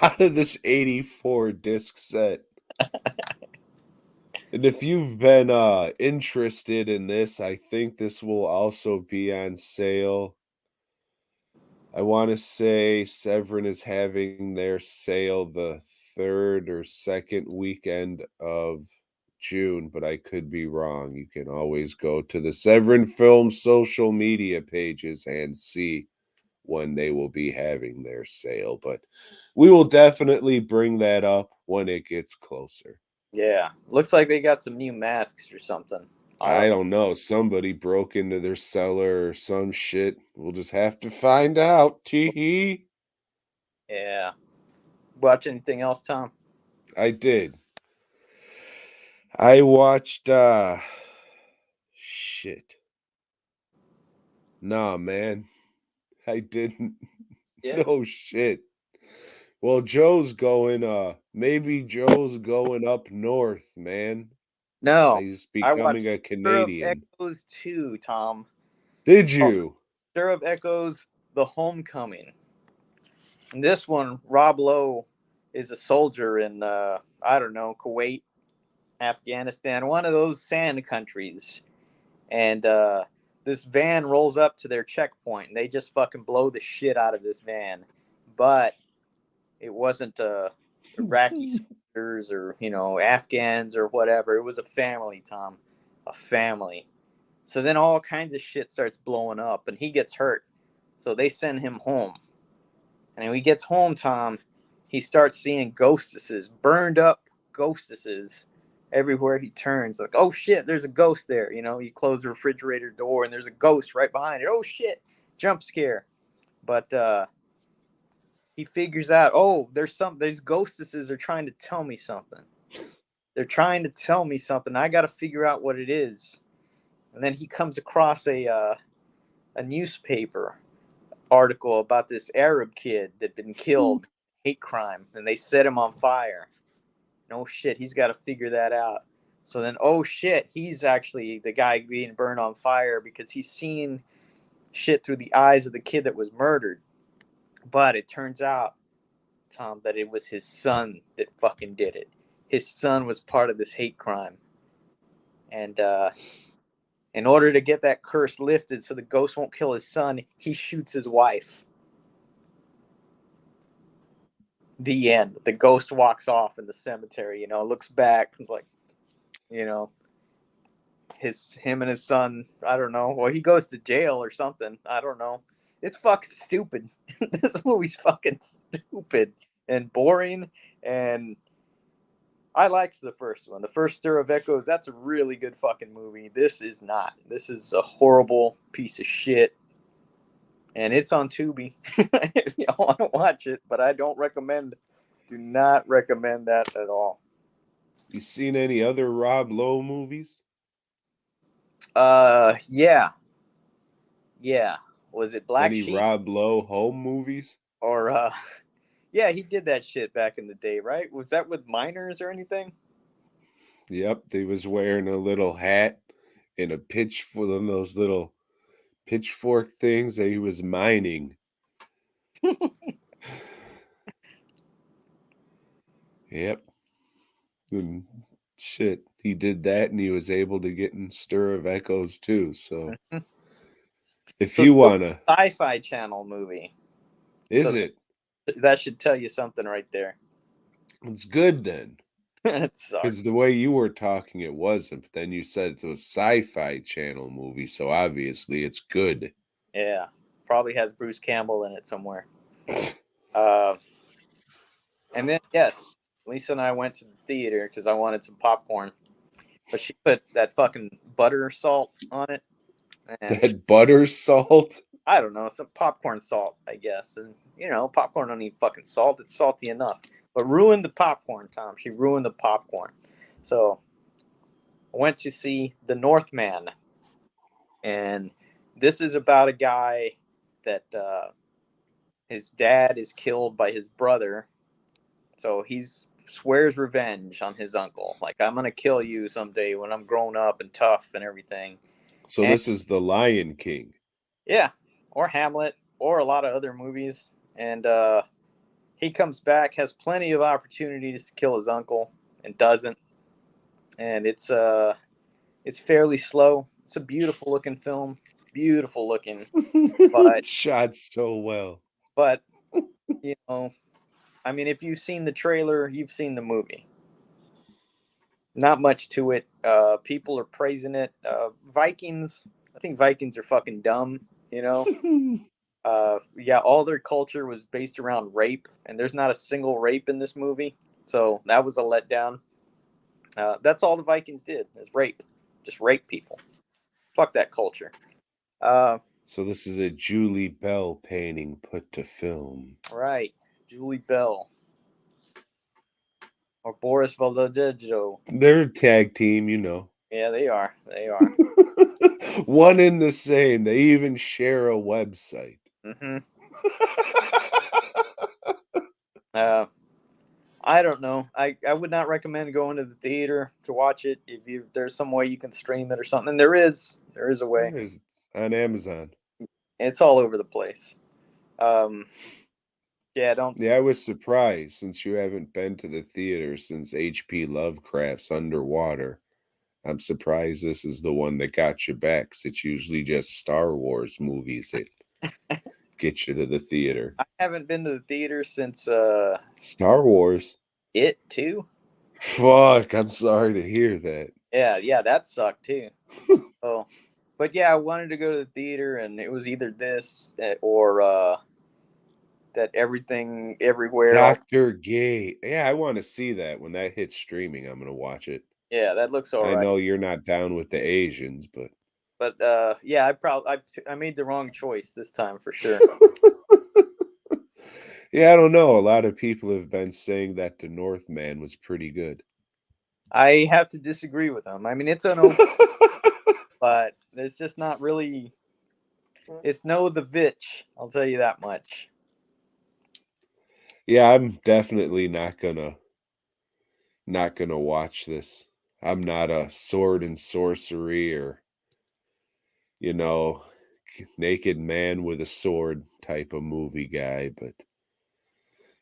Out of this 84 disc set. And if you've been interested in this, I think this will also be on sale. I want to say Severin is having their sale the 3rd or 2nd weekend of June, but I could be wrong. You can always go to the Severin Film social media pages and see when they will be having their sale. But we will definitely bring that up when it gets closer. Yeah, looks like they got some new masks or something. I don't know. Somebody broke into their cellar or some shit. We'll just have to find out. Tee. Yeah. Watch anything else, Tom? I did. I watched shit. Nah, man. I didn't. Yeah. No shit. Well, Joe's going maybe Joe's going up north, man. No, He's I becoming a watched Stir of Canadian. Echoes 2, Tom. Did Oh, you? Stir of Echoes: The Homecoming. In this one, Rob Lowe is a soldier in I don't know, Kuwait, Afghanistan, one of those sand countries. And this van rolls up to their checkpoint and they just fucking blow the shit out of this van. But it wasn't Iraqi soldiers or, Afghans or whatever. It was a family, Tom. A family. So then all kinds of shit starts blowing up and he gets hurt. So they send him home. And when he gets home, Tom, he starts seeing ghostesses, burned up ghostesses everywhere he turns. Like, oh shit, there's a ghost there. You close the refrigerator door and there's a ghost right behind it. Oh shit, jump scare. But he figures out, oh, these ghostesses are trying to tell me something. They're trying to tell me something. I got to figure out what it is. And then he comes across a newspaper article about this Arab kid that'd been killed, hate crime, and they set him on fire. No shit, he's got to figure that out. So then, oh shit, he's actually the guy being burned on fire because he's seen shit through the eyes of the kid that was murdered. But it turns out, Tom, that it was his son that fucking did it. His son was part of this hate crime. And in order to get that curse lifted so the ghost won't kill his son, he shoots his wife. The end. The ghost walks off in the cemetery, looks back, like, you know, him and his son, I don't know. Well, he goes to jail or something. I don't know. It's fucking stupid. This movie's fucking stupid and boring. And I liked the first one. The first Stir of Echoes, that's a really good fucking movie. This is not. This is a horrible piece of shit. And it's on Tubi if you want to watch it, but I don't recommend. Do not recommend that at all. You seen any other Rob Lowe movies? Yeah. Was it Black Any Sheep Rob Lowe home movies? or yeah, he did that shit back in the day, right? Was that with minors or anything? Yep, they was wearing a little hat and a pitch for those little pitchfork things that he was mining. Yep. And shit, he did that and he was able to get in Stir of Echoes too. So if So you it's wanna, a Sci-Fi Channel movie. is So it? that should tell you something right there. It's good then. It sucks. Because the way you were talking, it wasn't. But then you said it's a Sci-Fi Channel movie, so obviously it's good. Yeah, probably has Bruce Campbell in it somewhere. And then yes, Lisa and I went to the theater because I wanted some popcorn, but she put that fucking butter salt on it, and That butter salt. I don't know, some popcorn salt, I guess. And popcorn don't need fucking salt; it's salty enough. But ruined the popcorn, Tom. She ruined the popcorn. So I went to see The Northman, and this is about a guy that his dad is killed by his brother, so he's swears revenge on his uncle. Like, I'm gonna kill you someday when I'm grown up and tough and everything. So And this is the Lion King. yeah, or Hamlet, or a lot of other movies. And he comes back, has plenty of opportunities to kill his uncle, and doesn't. And it's fairly slow. It's a beautiful looking film, beautiful looking, but Shot so well. you know, I mean, if you've seen the trailer, you've seen the movie. Not much to it. People are praising it. Vikings, I think Vikings are fucking dumb. Yeah, all their culture was based around rape, and there's not a single rape in this movie, so that was a letdown. That's all the Vikings did, is rape. Just rape people. Fuck that culture. So this is a Julie Bell painting put to film. Right. Julie Bell. Or Boris Vallejo. They're a tag team, you know. Yeah, they are. They are. One and the same. They even share a website. Mm-hmm. I don't know. I would not recommend going to the theater to watch it. If there's some way you can stream it or something, and there is a way. It's on Amazon. It's all over the place. Yeah, don't. Yeah, I was surprised since you haven't been to the theater since H.P. Lovecraft's Underwater. I'm surprised this is the one that got you back, 'cause it's usually just Star Wars movies that get you to the theater. I haven't been to the theater since Star Wars? It too. Fuck, I'm sorry to hear that. Yeah, that sucked too. Oh, but yeah, I wanted to go to the theater, and it was either this or that Everything Everywhere. Dr. Gay. Yeah, I want to see that. When that hits streaming, I'm going to watch it. Yeah, that looks all right. I know you're not down with the Asians, but yeah, I made the wrong choice this time for sure. Yeah, I don't know. A lot of people have been saying that the Northman was pretty good. I have to disagree with them. I mean, it's an open, but there's just not really. It's no the Vitch. I'll tell you that much. Yeah, I'm definitely not gonna watch this. I'm not a sword and sorcery or, you know, naked man with a sword type of movie guy, but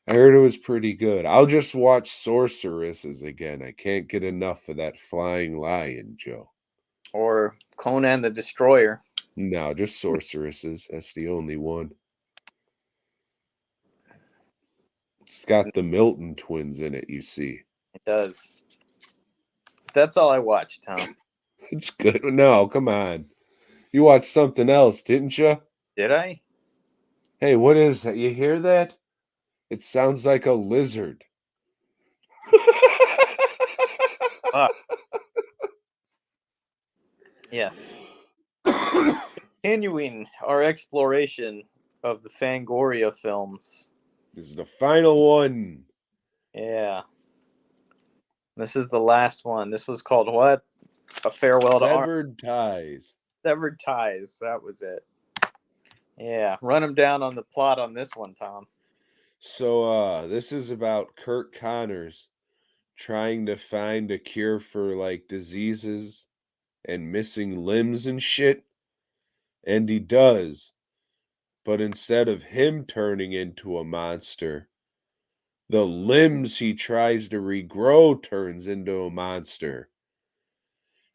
I heard it was pretty good. I'll just watch Sorceresses again. I can't get enough of that flying lion, Joe. Or Conan the Destroyer. No, just Sorceresses. That's the only one. It's got the Milton twins in it, you see. It does. That's all I watched, Tom. It's good. No, come on. You watched something else, didn't you? Did I? Hey, what is that? You hear that? It sounds like a lizard. Yes. Continuing our exploration of the Fangoria films. This is the final one. Yeah. This is the last one. This was called what? A Farewell to Severed Ties. Severed Ties. That was it. Yeah. Run them down on the plot on this one, Tom. So this is about Kurt Connors trying to find a cure for like diseases and missing limbs and shit. And he does. But instead of him turning into a monster, the limbs he tries to regrow turns into a monster.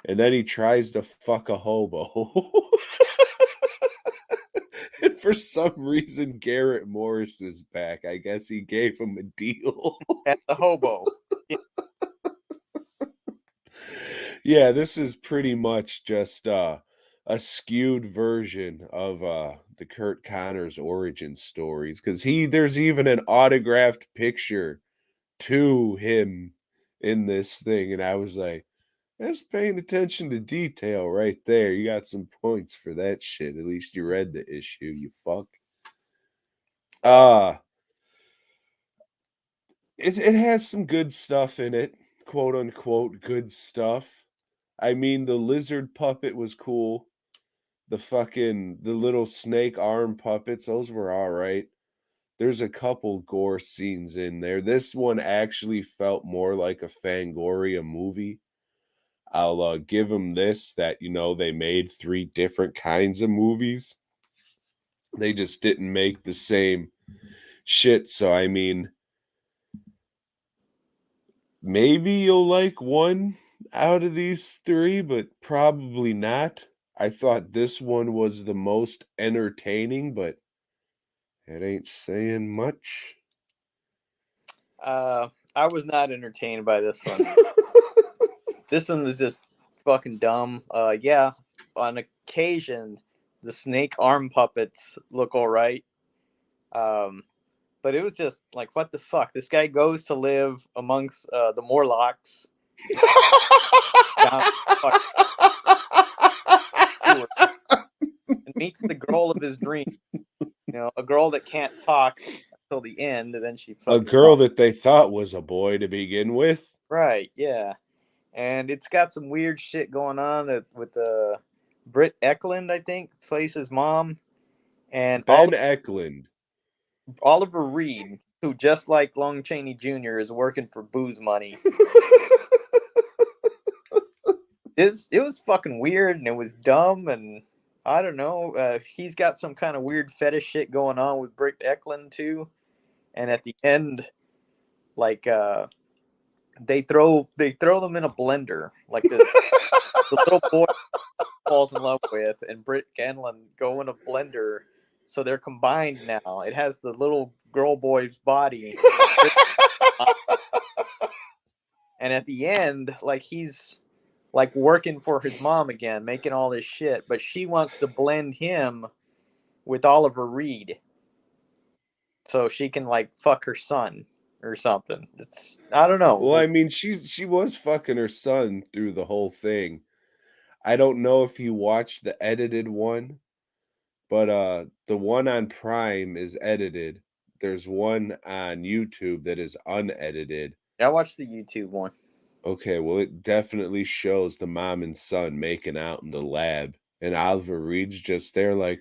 And then he tries to fuck a hobo. And for some reason, Garrett Morris is back. I guess he gave him a deal. At the hobo. Yeah, this is pretty much just a skewed version of the Kurt Connors origin stories, because there's even an autographed picture to him in this thing, and I was like, that's paying attention to detail right there. You got some points for that shit. At least you read the issue, you fuck. It has some good stuff in it, quote unquote good stuff. I mean, the lizard puppet was cool. The little snake arm puppets, those were all right. There's a couple gore scenes in there. This one actually felt more like a Fangoria movie. I'll give them this, that, they made 3 different kinds of movies. They just didn't make the same shit. So, I mean, maybe you'll like one out of these 3, but probably not. I thought this one was the most entertaining, but it ain't saying much. I was not entertained by this one. This one was just fucking dumb. Yeah, on occasion, the snake arm puppets look all right. But it was just like, what the fuck? This guy goes to live amongst the Morlocks, down and meets the girl of his dream. A girl that can't talk until the end, and then she A fucking girl talks. that they thought was a boy to begin with. Right, yeah. And it's got some weird shit going on with Britt Eklund, I think, plays his mom, and Ben Eklund. Oliver Reed, who just like Lon Chaney Jr. is working for booze money. It was fucking weird, and it was dumb, and I don't know. He's got some kind of weird fetish shit going on with Britt Eklund too. And at the end, like they throw them in a blender, like the little boy falls in love with, and Britt Eklund go in a blender, so they're combined now. It has the little girl boy's body. And at the end, like he's like working for his mom again, making all this shit, but she wants to blend him with Oliver Reed so she can like fuck her son or something. I don't know. Well, I mean, she was fucking her son through the whole thing. I don't know if you watched the edited one, but the one on Prime is edited. There's one on YouTube that is unedited. I watched the YouTube one. Okay, well, it definitely shows the mom and son making out in the lab, and Oliver Reed's just there like,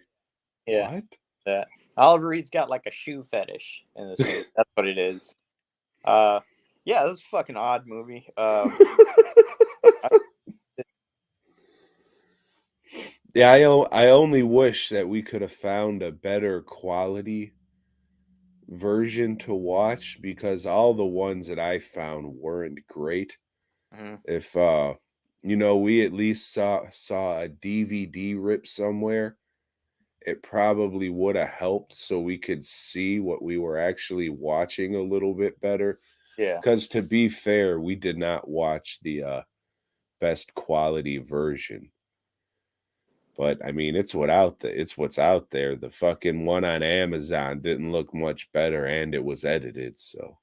Yeah. what? Oliver Reed's got like a shoe fetish in this movie. That's what it is. Yeah, this is a fucking odd movie. Yeah, I only wish that we could have found a better quality version to watch, because all the ones that I found weren't great. Mm-hmm. If we at least saw a DVD rip somewhere, it probably would have helped so we could see what we were actually watching a little bit better. Yeah. Because to be fair, we did not watch the best quality version. But I mean, it's what's out there. The fucking one on Amazon didn't look much better, and it was edited, so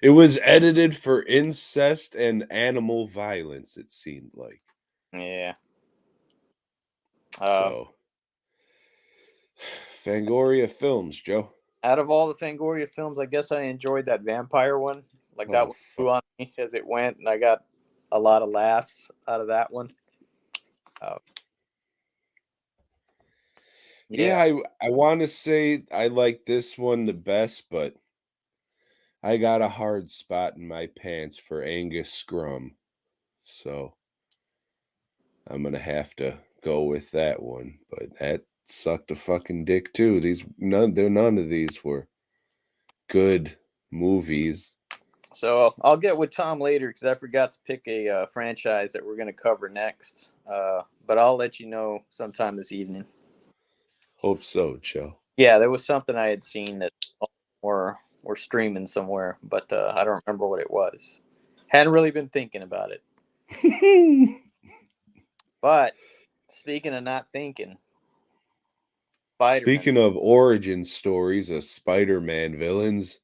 it was edited for incest and animal violence, it seemed like. Yeah. So Fangoria Films, Joe. Out of all the Fangoria films, I guess I enjoyed that vampire one. Like that one grew on me as it went, and I got a lot of laughs out of that one. Yeah, I want to say I like this one the best, but I got a hard spot in my pants for Angus Scrum. So I'm going to have to go with that one. But that sucked a fucking dick too. None of these were good movies. So I'll get with Tom later because I forgot to pick a franchise that we're going to cover next. But I'll let you know sometime this evening. Hope so, Joe. Yeah, there was something I had seen that were streaming somewhere, but I don't remember what it was. Hadn't really been thinking about it. But speaking of not thinking, Spider-Man. Speaking of origin stories of Spider-Man villains,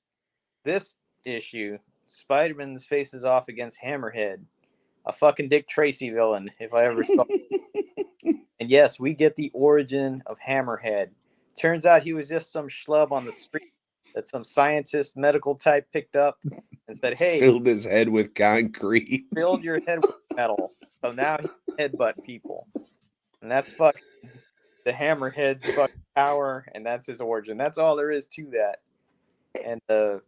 this issue, Spider-Man faces off against Hammerhead, a fucking Dick Tracy villain, if I ever saw it. And yes, we get the origin of Hammerhead. Turns out he was just some schlub on the street that some scientist medical type picked up and said, hey, filled his head with concrete. Filled your head with metal. So now he headbutt people. And that's fucking the Hammerhead's fucking power, and that's his origin. That's all there is to that. And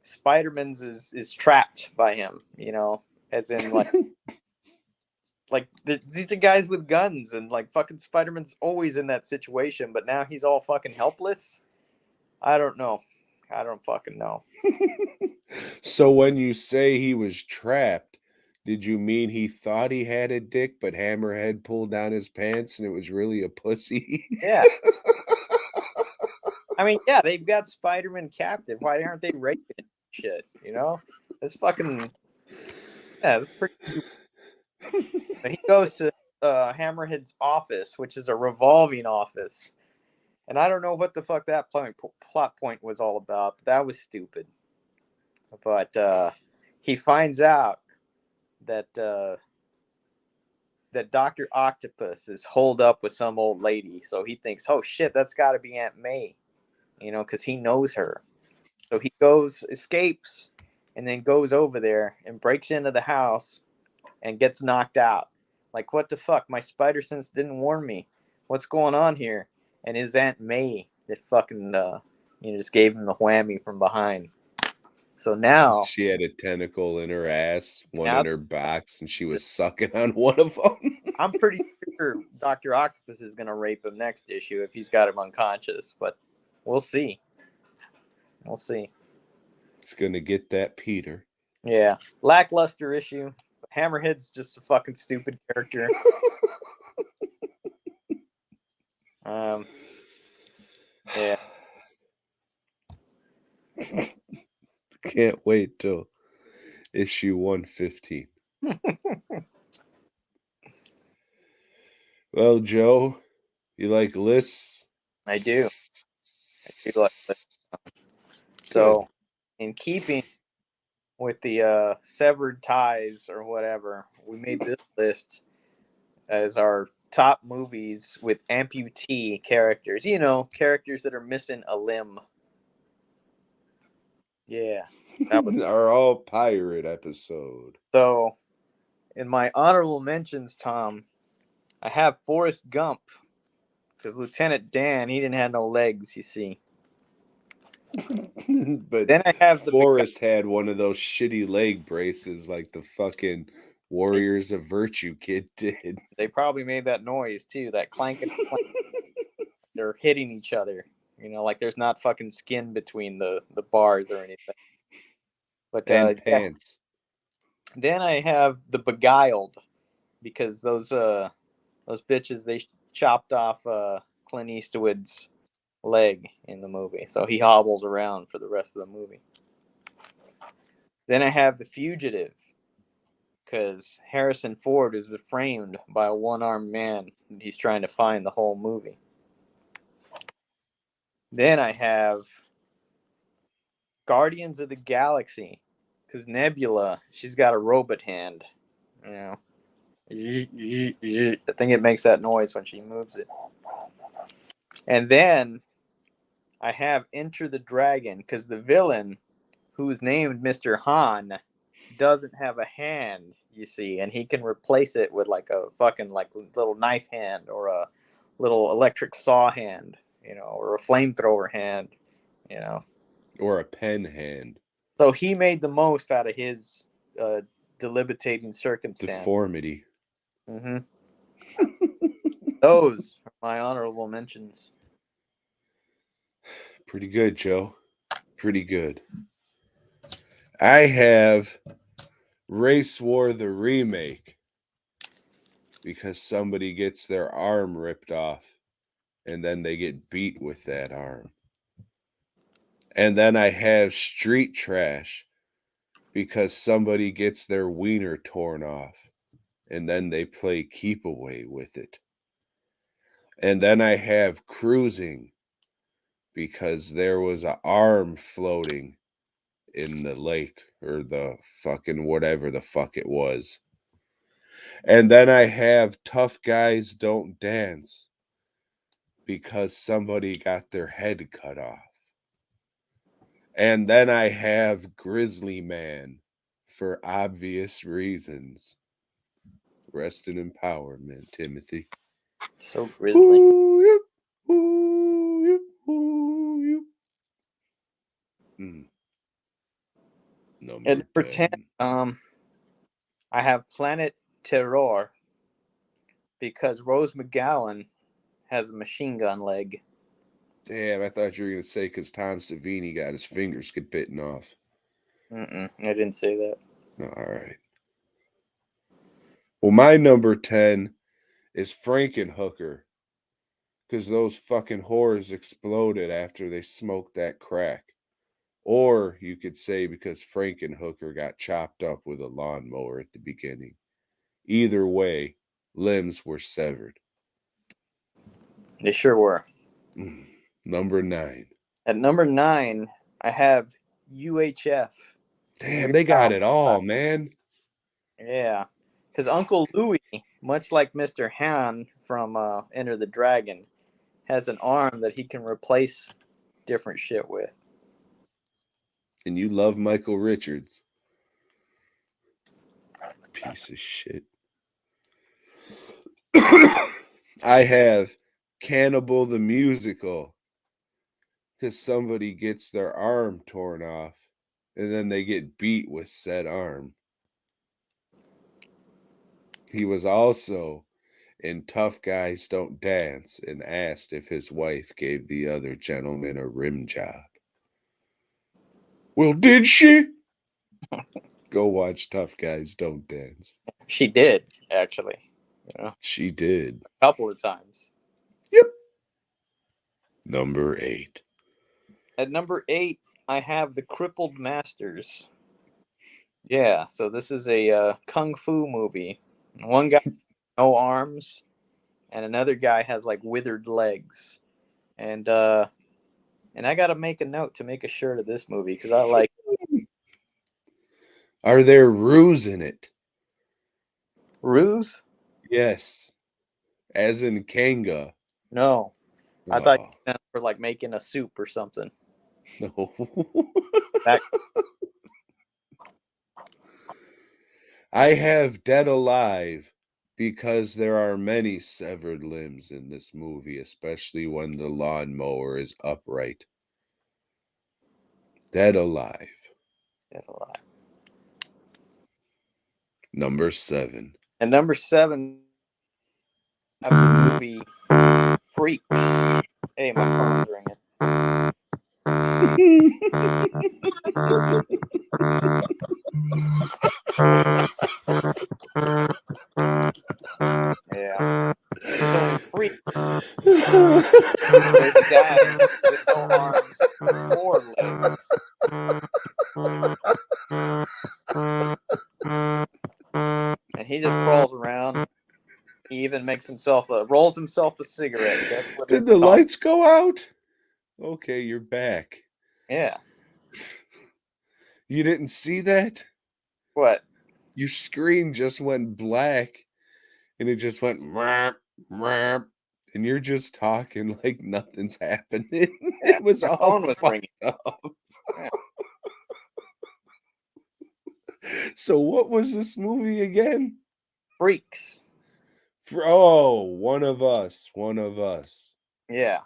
Spider-Man's is trapped by him, as in like these are guys with guns, and like fucking Spider-Man's always in that situation, but now he's all fucking helpless. I don't know. I don't fucking know. So when you say he was trapped, did you mean he thought he had a dick, but Hammerhead pulled down his pants and it was really a pussy? Yeah. I mean, yeah, they've got Spider-Man captive. Why aren't they raping shit? It's fucking. Yeah, it's pretty stupid. But he goes to Hammerhead's office, which is a revolving office. And I don't know what the fuck that plot point was all about. But that was stupid. But he finds out that that Dr. Octopus is holed up with some old lady. So he thinks, oh shit, that's got to be Aunt May, because he knows her. So he escapes, and then goes over there and breaks into the house and gets knocked out. Like, what the fuck? My spider sense didn't warn me. What's going on here? And his Aunt May that fucking, just gave him the whammy from behind. So now, She had a tentacle in her ass, one now in her box, and she was sucking on one of them. I'm pretty sure Dr. Octopus is going to rape him next issue if he's got him unconscious, but we'll see. We'll see. It's gonna get that Peter. Yeah. Lackluster issue. Hammerhead's just a fucking stupid character. Yeah. Can't wait till issue 115. Well, Joe, you like lists? I do. I do like this. So, in keeping with the severed ties or whatever, we made this list as our top movies with amputee characters. Characters that are missing a limb. Yeah. That was Our all pirate episode. so. In my honorable mentions, Tom, I have Forrest Gump because Lieutenant Dan, he didn't have no legs, you see. But Then I have the Forrest had one of those shitty leg braces like the fucking Warriors of Virtue kid did. They probably made that noise too, that clanking. They're hitting each other. Like there's not fucking skin between the bars or anything. But And pants. Then I have the Beguiled because those bitches, they chopped off Clint Eastwood's leg in the movie, so he hobbles around for the rest of the movie. Then I have The Fugitive because Harrison Ford is framed by a one-armed man and he's trying to find the whole movie. Then I have Guardians of the Galaxy because Nebula, she's got a robot hand. I think it makes that noise when she moves it. And then I have Enter the Dragon because the villain, who's named Mr. Han, doesn't have a hand, you see, and he can replace it with like a fucking like little knife hand or a little electric saw hand, or a flamethrower hand, Or a pen hand. So he made the most out of his debilitating circumstance. Deformity. Mm-hmm. Those are my honorable mentions. Pretty good, Joe. Pretty good. I have Race War the remake because somebody gets their arm ripped off and then they get beat with that arm. And then I have Street Trash because somebody gets their wiener torn off and then they play keep away with it. And then I have Cruising because there was an arm floating in the lake or the fucking whatever the fuck it was. And then I have Tough Guys Don't Dance because somebody got their head cut off. And then I have Grizzly Man for obvious reasons. Rest in empowerment, Timothy. So grisly. Ooh, yep, ooh, yep, ooh, yep. Number 10. I have Planet Terror because Rose McGowan has a machine gun leg. Damn, I thought you were going to say because Tom Savini got his fingers bitten off. I didn't say that. All right. Well, my number 10 is Frankenhooker because those fucking whores exploded after they smoked that crack. Or you could say because Frankenhooker got chopped up with a lawnmower at the beginning. Either way, limbs were severed. They sure were. Number 9. At number 9, I have UHF Damn, they got it all, man. Yeah, because Uncle Louie, much like Mr. Han from Enter the Dragon, has an arm that he can replace different shit with. And you love Michael Richards. Piece of shit. I have Cannibal the Musical. Because somebody gets their arm torn off and then they get beat with said arm. He was also in Tough Guys Don't Dance and asked if his wife gave the other gentleman a rim job. Well, did she? Go watch Tough Guys Don't Dance. She did, actually. She did. A couple of times. Yep. Number 8. At number 8, I have The Crippled Masters. Yeah, so this is a kung fu movie. One guy no arms, and another guy has like withered legs. And I got to make a note to make a shirt of this movie because I like. Are there roos in it? Ruse? Yes. As in Kanga. No. I thought you Oh. meant for like making a soup or something. No. That- I have Dead Alive because there are many severed limbs in this movie, especially when the lawnmower is upright. Dead Alive. Dead Alive. Number 7. And number 7, I have the movie Freaks. Hey, my phone's ringing. Yeah. So in Freaks, there's a guy with no arms or legs. And he just crawls around. He even makes himself rolls himself a cigarette. That's what Did the lights go out? Okay, you're back. Yeah. You didn't see that? What? Your screen just went black and it just went "Meow, meow," and you're just talking like nothing's happening. Yeah, It was my all phone was fucked ringing. up. Yeah. So what was this movie again? Freaks. One of us. One of us. Yeah.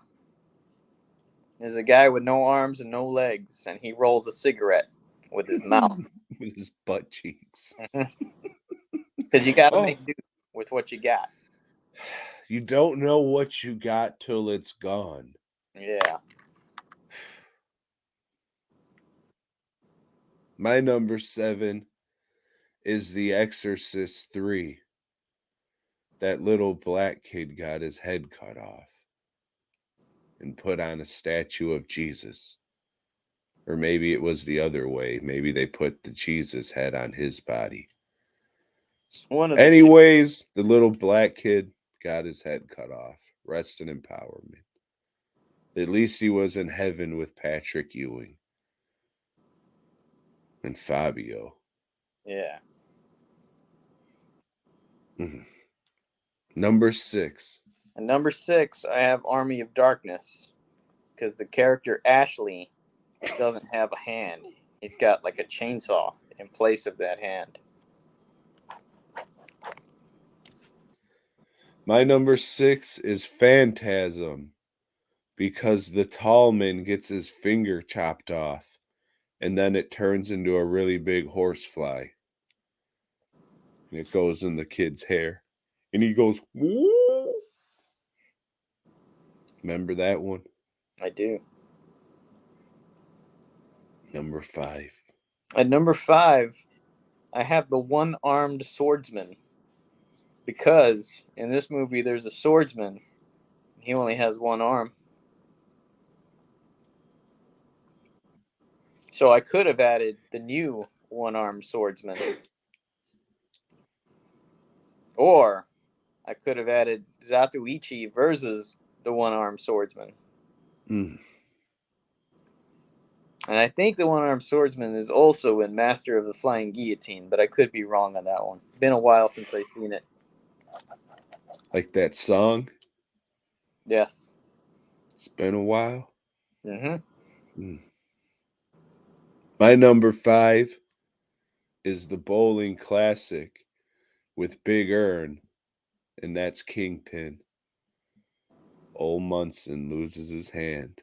There's a guy with no arms and no legs, and he rolls a cigarette with his mouth. With his butt cheeks. Because you got to Oh. make do with what you got. You don't know what you got till it's gone. Yeah. My number 7 is The Exorcist 3. That little black kid got his head cut off and put on a statue of Jesus. Or maybe it was the other way. Maybe they put the Jesus head on his body. Anyways, the little black kid got his head cut off. Rest in empowerment. At least he was in heaven with Patrick Ewing and Fabio. Yeah. Mm-hmm. Number 6. And number 6, I have Army of Darkness. Because the character Ashley doesn't have a hand. He's got like a chainsaw in place of that hand. My number 6 is Phantasm. Because the tall man gets his finger chopped off. And then it turns into a really big horsefly. And it goes in the kid's hair. And he goes, woo! Remember that one? I do. Number 5. At number 5, I have the one-armed swordsman. Because in this movie, there's a swordsman. He only has one arm. So I could have added the new one-armed swordsman. Or I could have added Zatoichi versus the one-armed swordsman. Mm. And I think the one-armed swordsman is also in Master of the Flying Guillotine, but I could be wrong on that one. Been a while since I've seen it. Like that song? Yes. It's been a while. Mm-hmm. My number 5 is the bowling classic with Big Earn, and that's Kingpin. Old Munson loses his hand.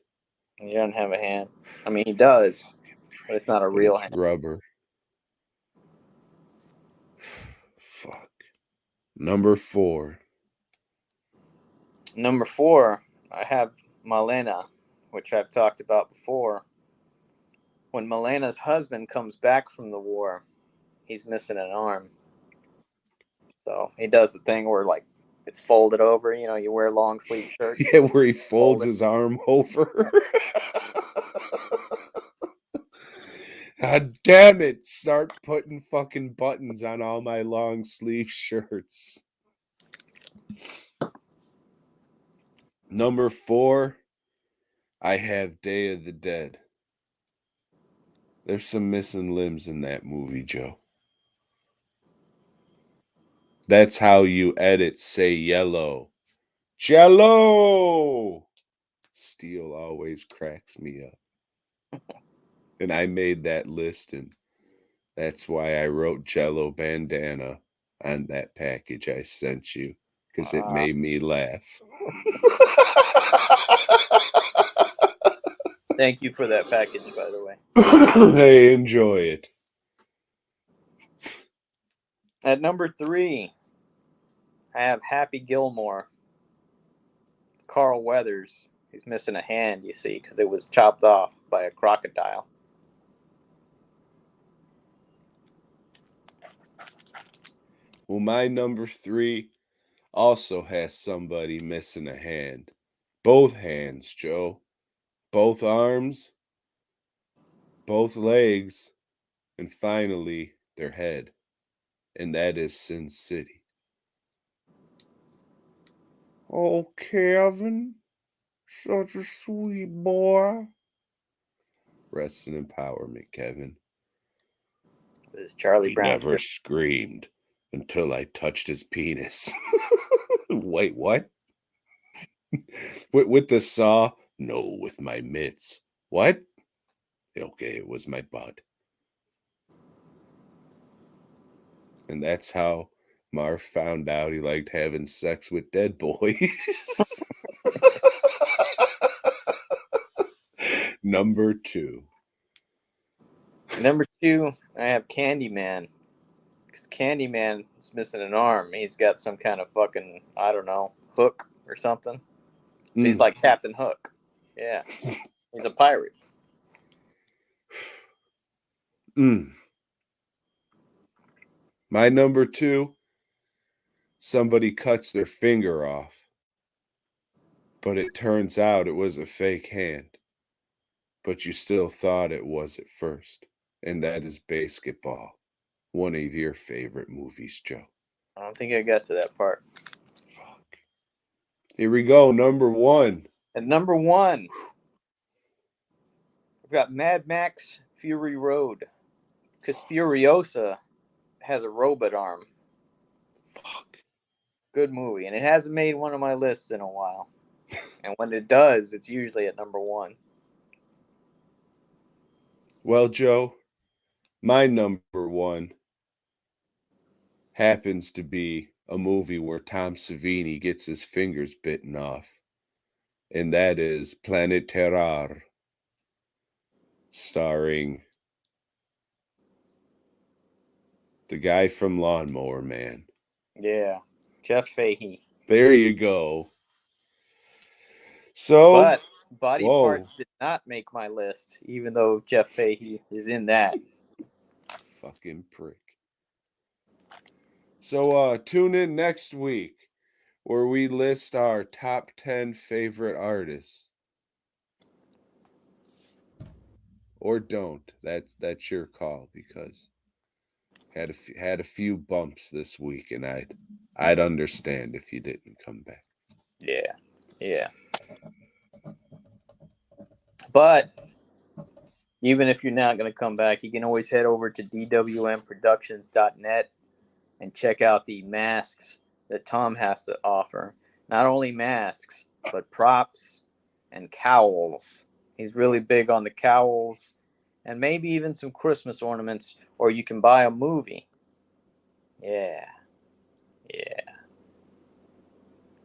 He doesn't have a hand. I mean, he does, but it's not a But real it's hand. rubber. Fuck. Number 4. Number 4, I have Malena, which I've talked about before. When Malena's husband comes back from the war, he's missing an arm. So he does the thing where, like, it's folded over. You know, you wear long sleeve shirts. Yeah, where he folds his arm over. God damn it. Start putting fucking buttons on all my long sleeve shirts. Number 4, I have Day of the Dead. There's some missing limbs in that movie, Joe. That's how you edit Say Yellow. Jello! Steel always cracks me up. And I made that list, and that's why I wrote Jello bandana on that package I sent you, because it made me laugh. Thank you for that package, by the way. I enjoy it. At number 3, I have Happy Gilmore. Carl Weathers. He's missing a hand, you see, because it was chopped off by a crocodile. Well, my number 3 also has somebody missing a hand. Both hands, Joe. Both arms, both legs, and finally their head. And that is Sin City. Oh, Kevin, such a sweet boy. Rest in empowerment, Kevin. This is Charlie He Brown. never screamed until I touched his penis. Wait, what? with the saw? No, with my mitts. What? Okay, it was my bud. And that's how Marv found out he liked having sex with dead boys. Number 2. Number 2, I have Candyman. Because Candyman is missing an arm. He's got some kind of fucking, I don't know, hook or something. So he's like Captain Hook. Yeah. He's a pirate. My number 2, somebody cuts their finger off, but it turns out it was a fake hand. But you still thought it was at first. And that is Basketball. One of your favorite movies, Joe. I don't think I got to that part. Fuck. Here we go. Number 1. At number 1, we've got Mad Max Fury Road. Because Furiosa has a robot arm. Fuck. Good movie. And it hasn't made one of my lists in a while. And when it does, it's usually at number 1. Well, Joe, my number 1 happens to be a movie where Tom Savini gets his fingers bitten off. And that is Planet Terror, starring the guy from Lawnmower Man. Yeah. Jeff Fahey. There you go. So, but Body Parts did not make my list, even though Jeff Fahey is in that. Fucking prick. So, tune in next week where we list our top 10 favorite artists. Or don't. That's your call, because had a few bumps this week, and I'd understand if you didn't come back. Yeah. But Even if you're not going to come back, you can always head over to dwmproductions.net and check out the masks that Tom has to offer. Not only masks, but props and cowls. He's really big on the cowls and maybe even some Christmas ornaments, or you can buy a movie. Yeah. Yeah.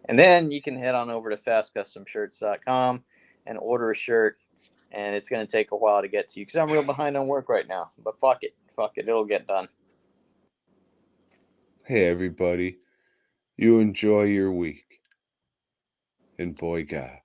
And then you can head on over to fastcustomshirts.com and order a shirt. And it's going to take a while to get to you because I'm real behind on work right now. But fuck it. It'll get done. Hey, everybody. You enjoy your week. And boy, God.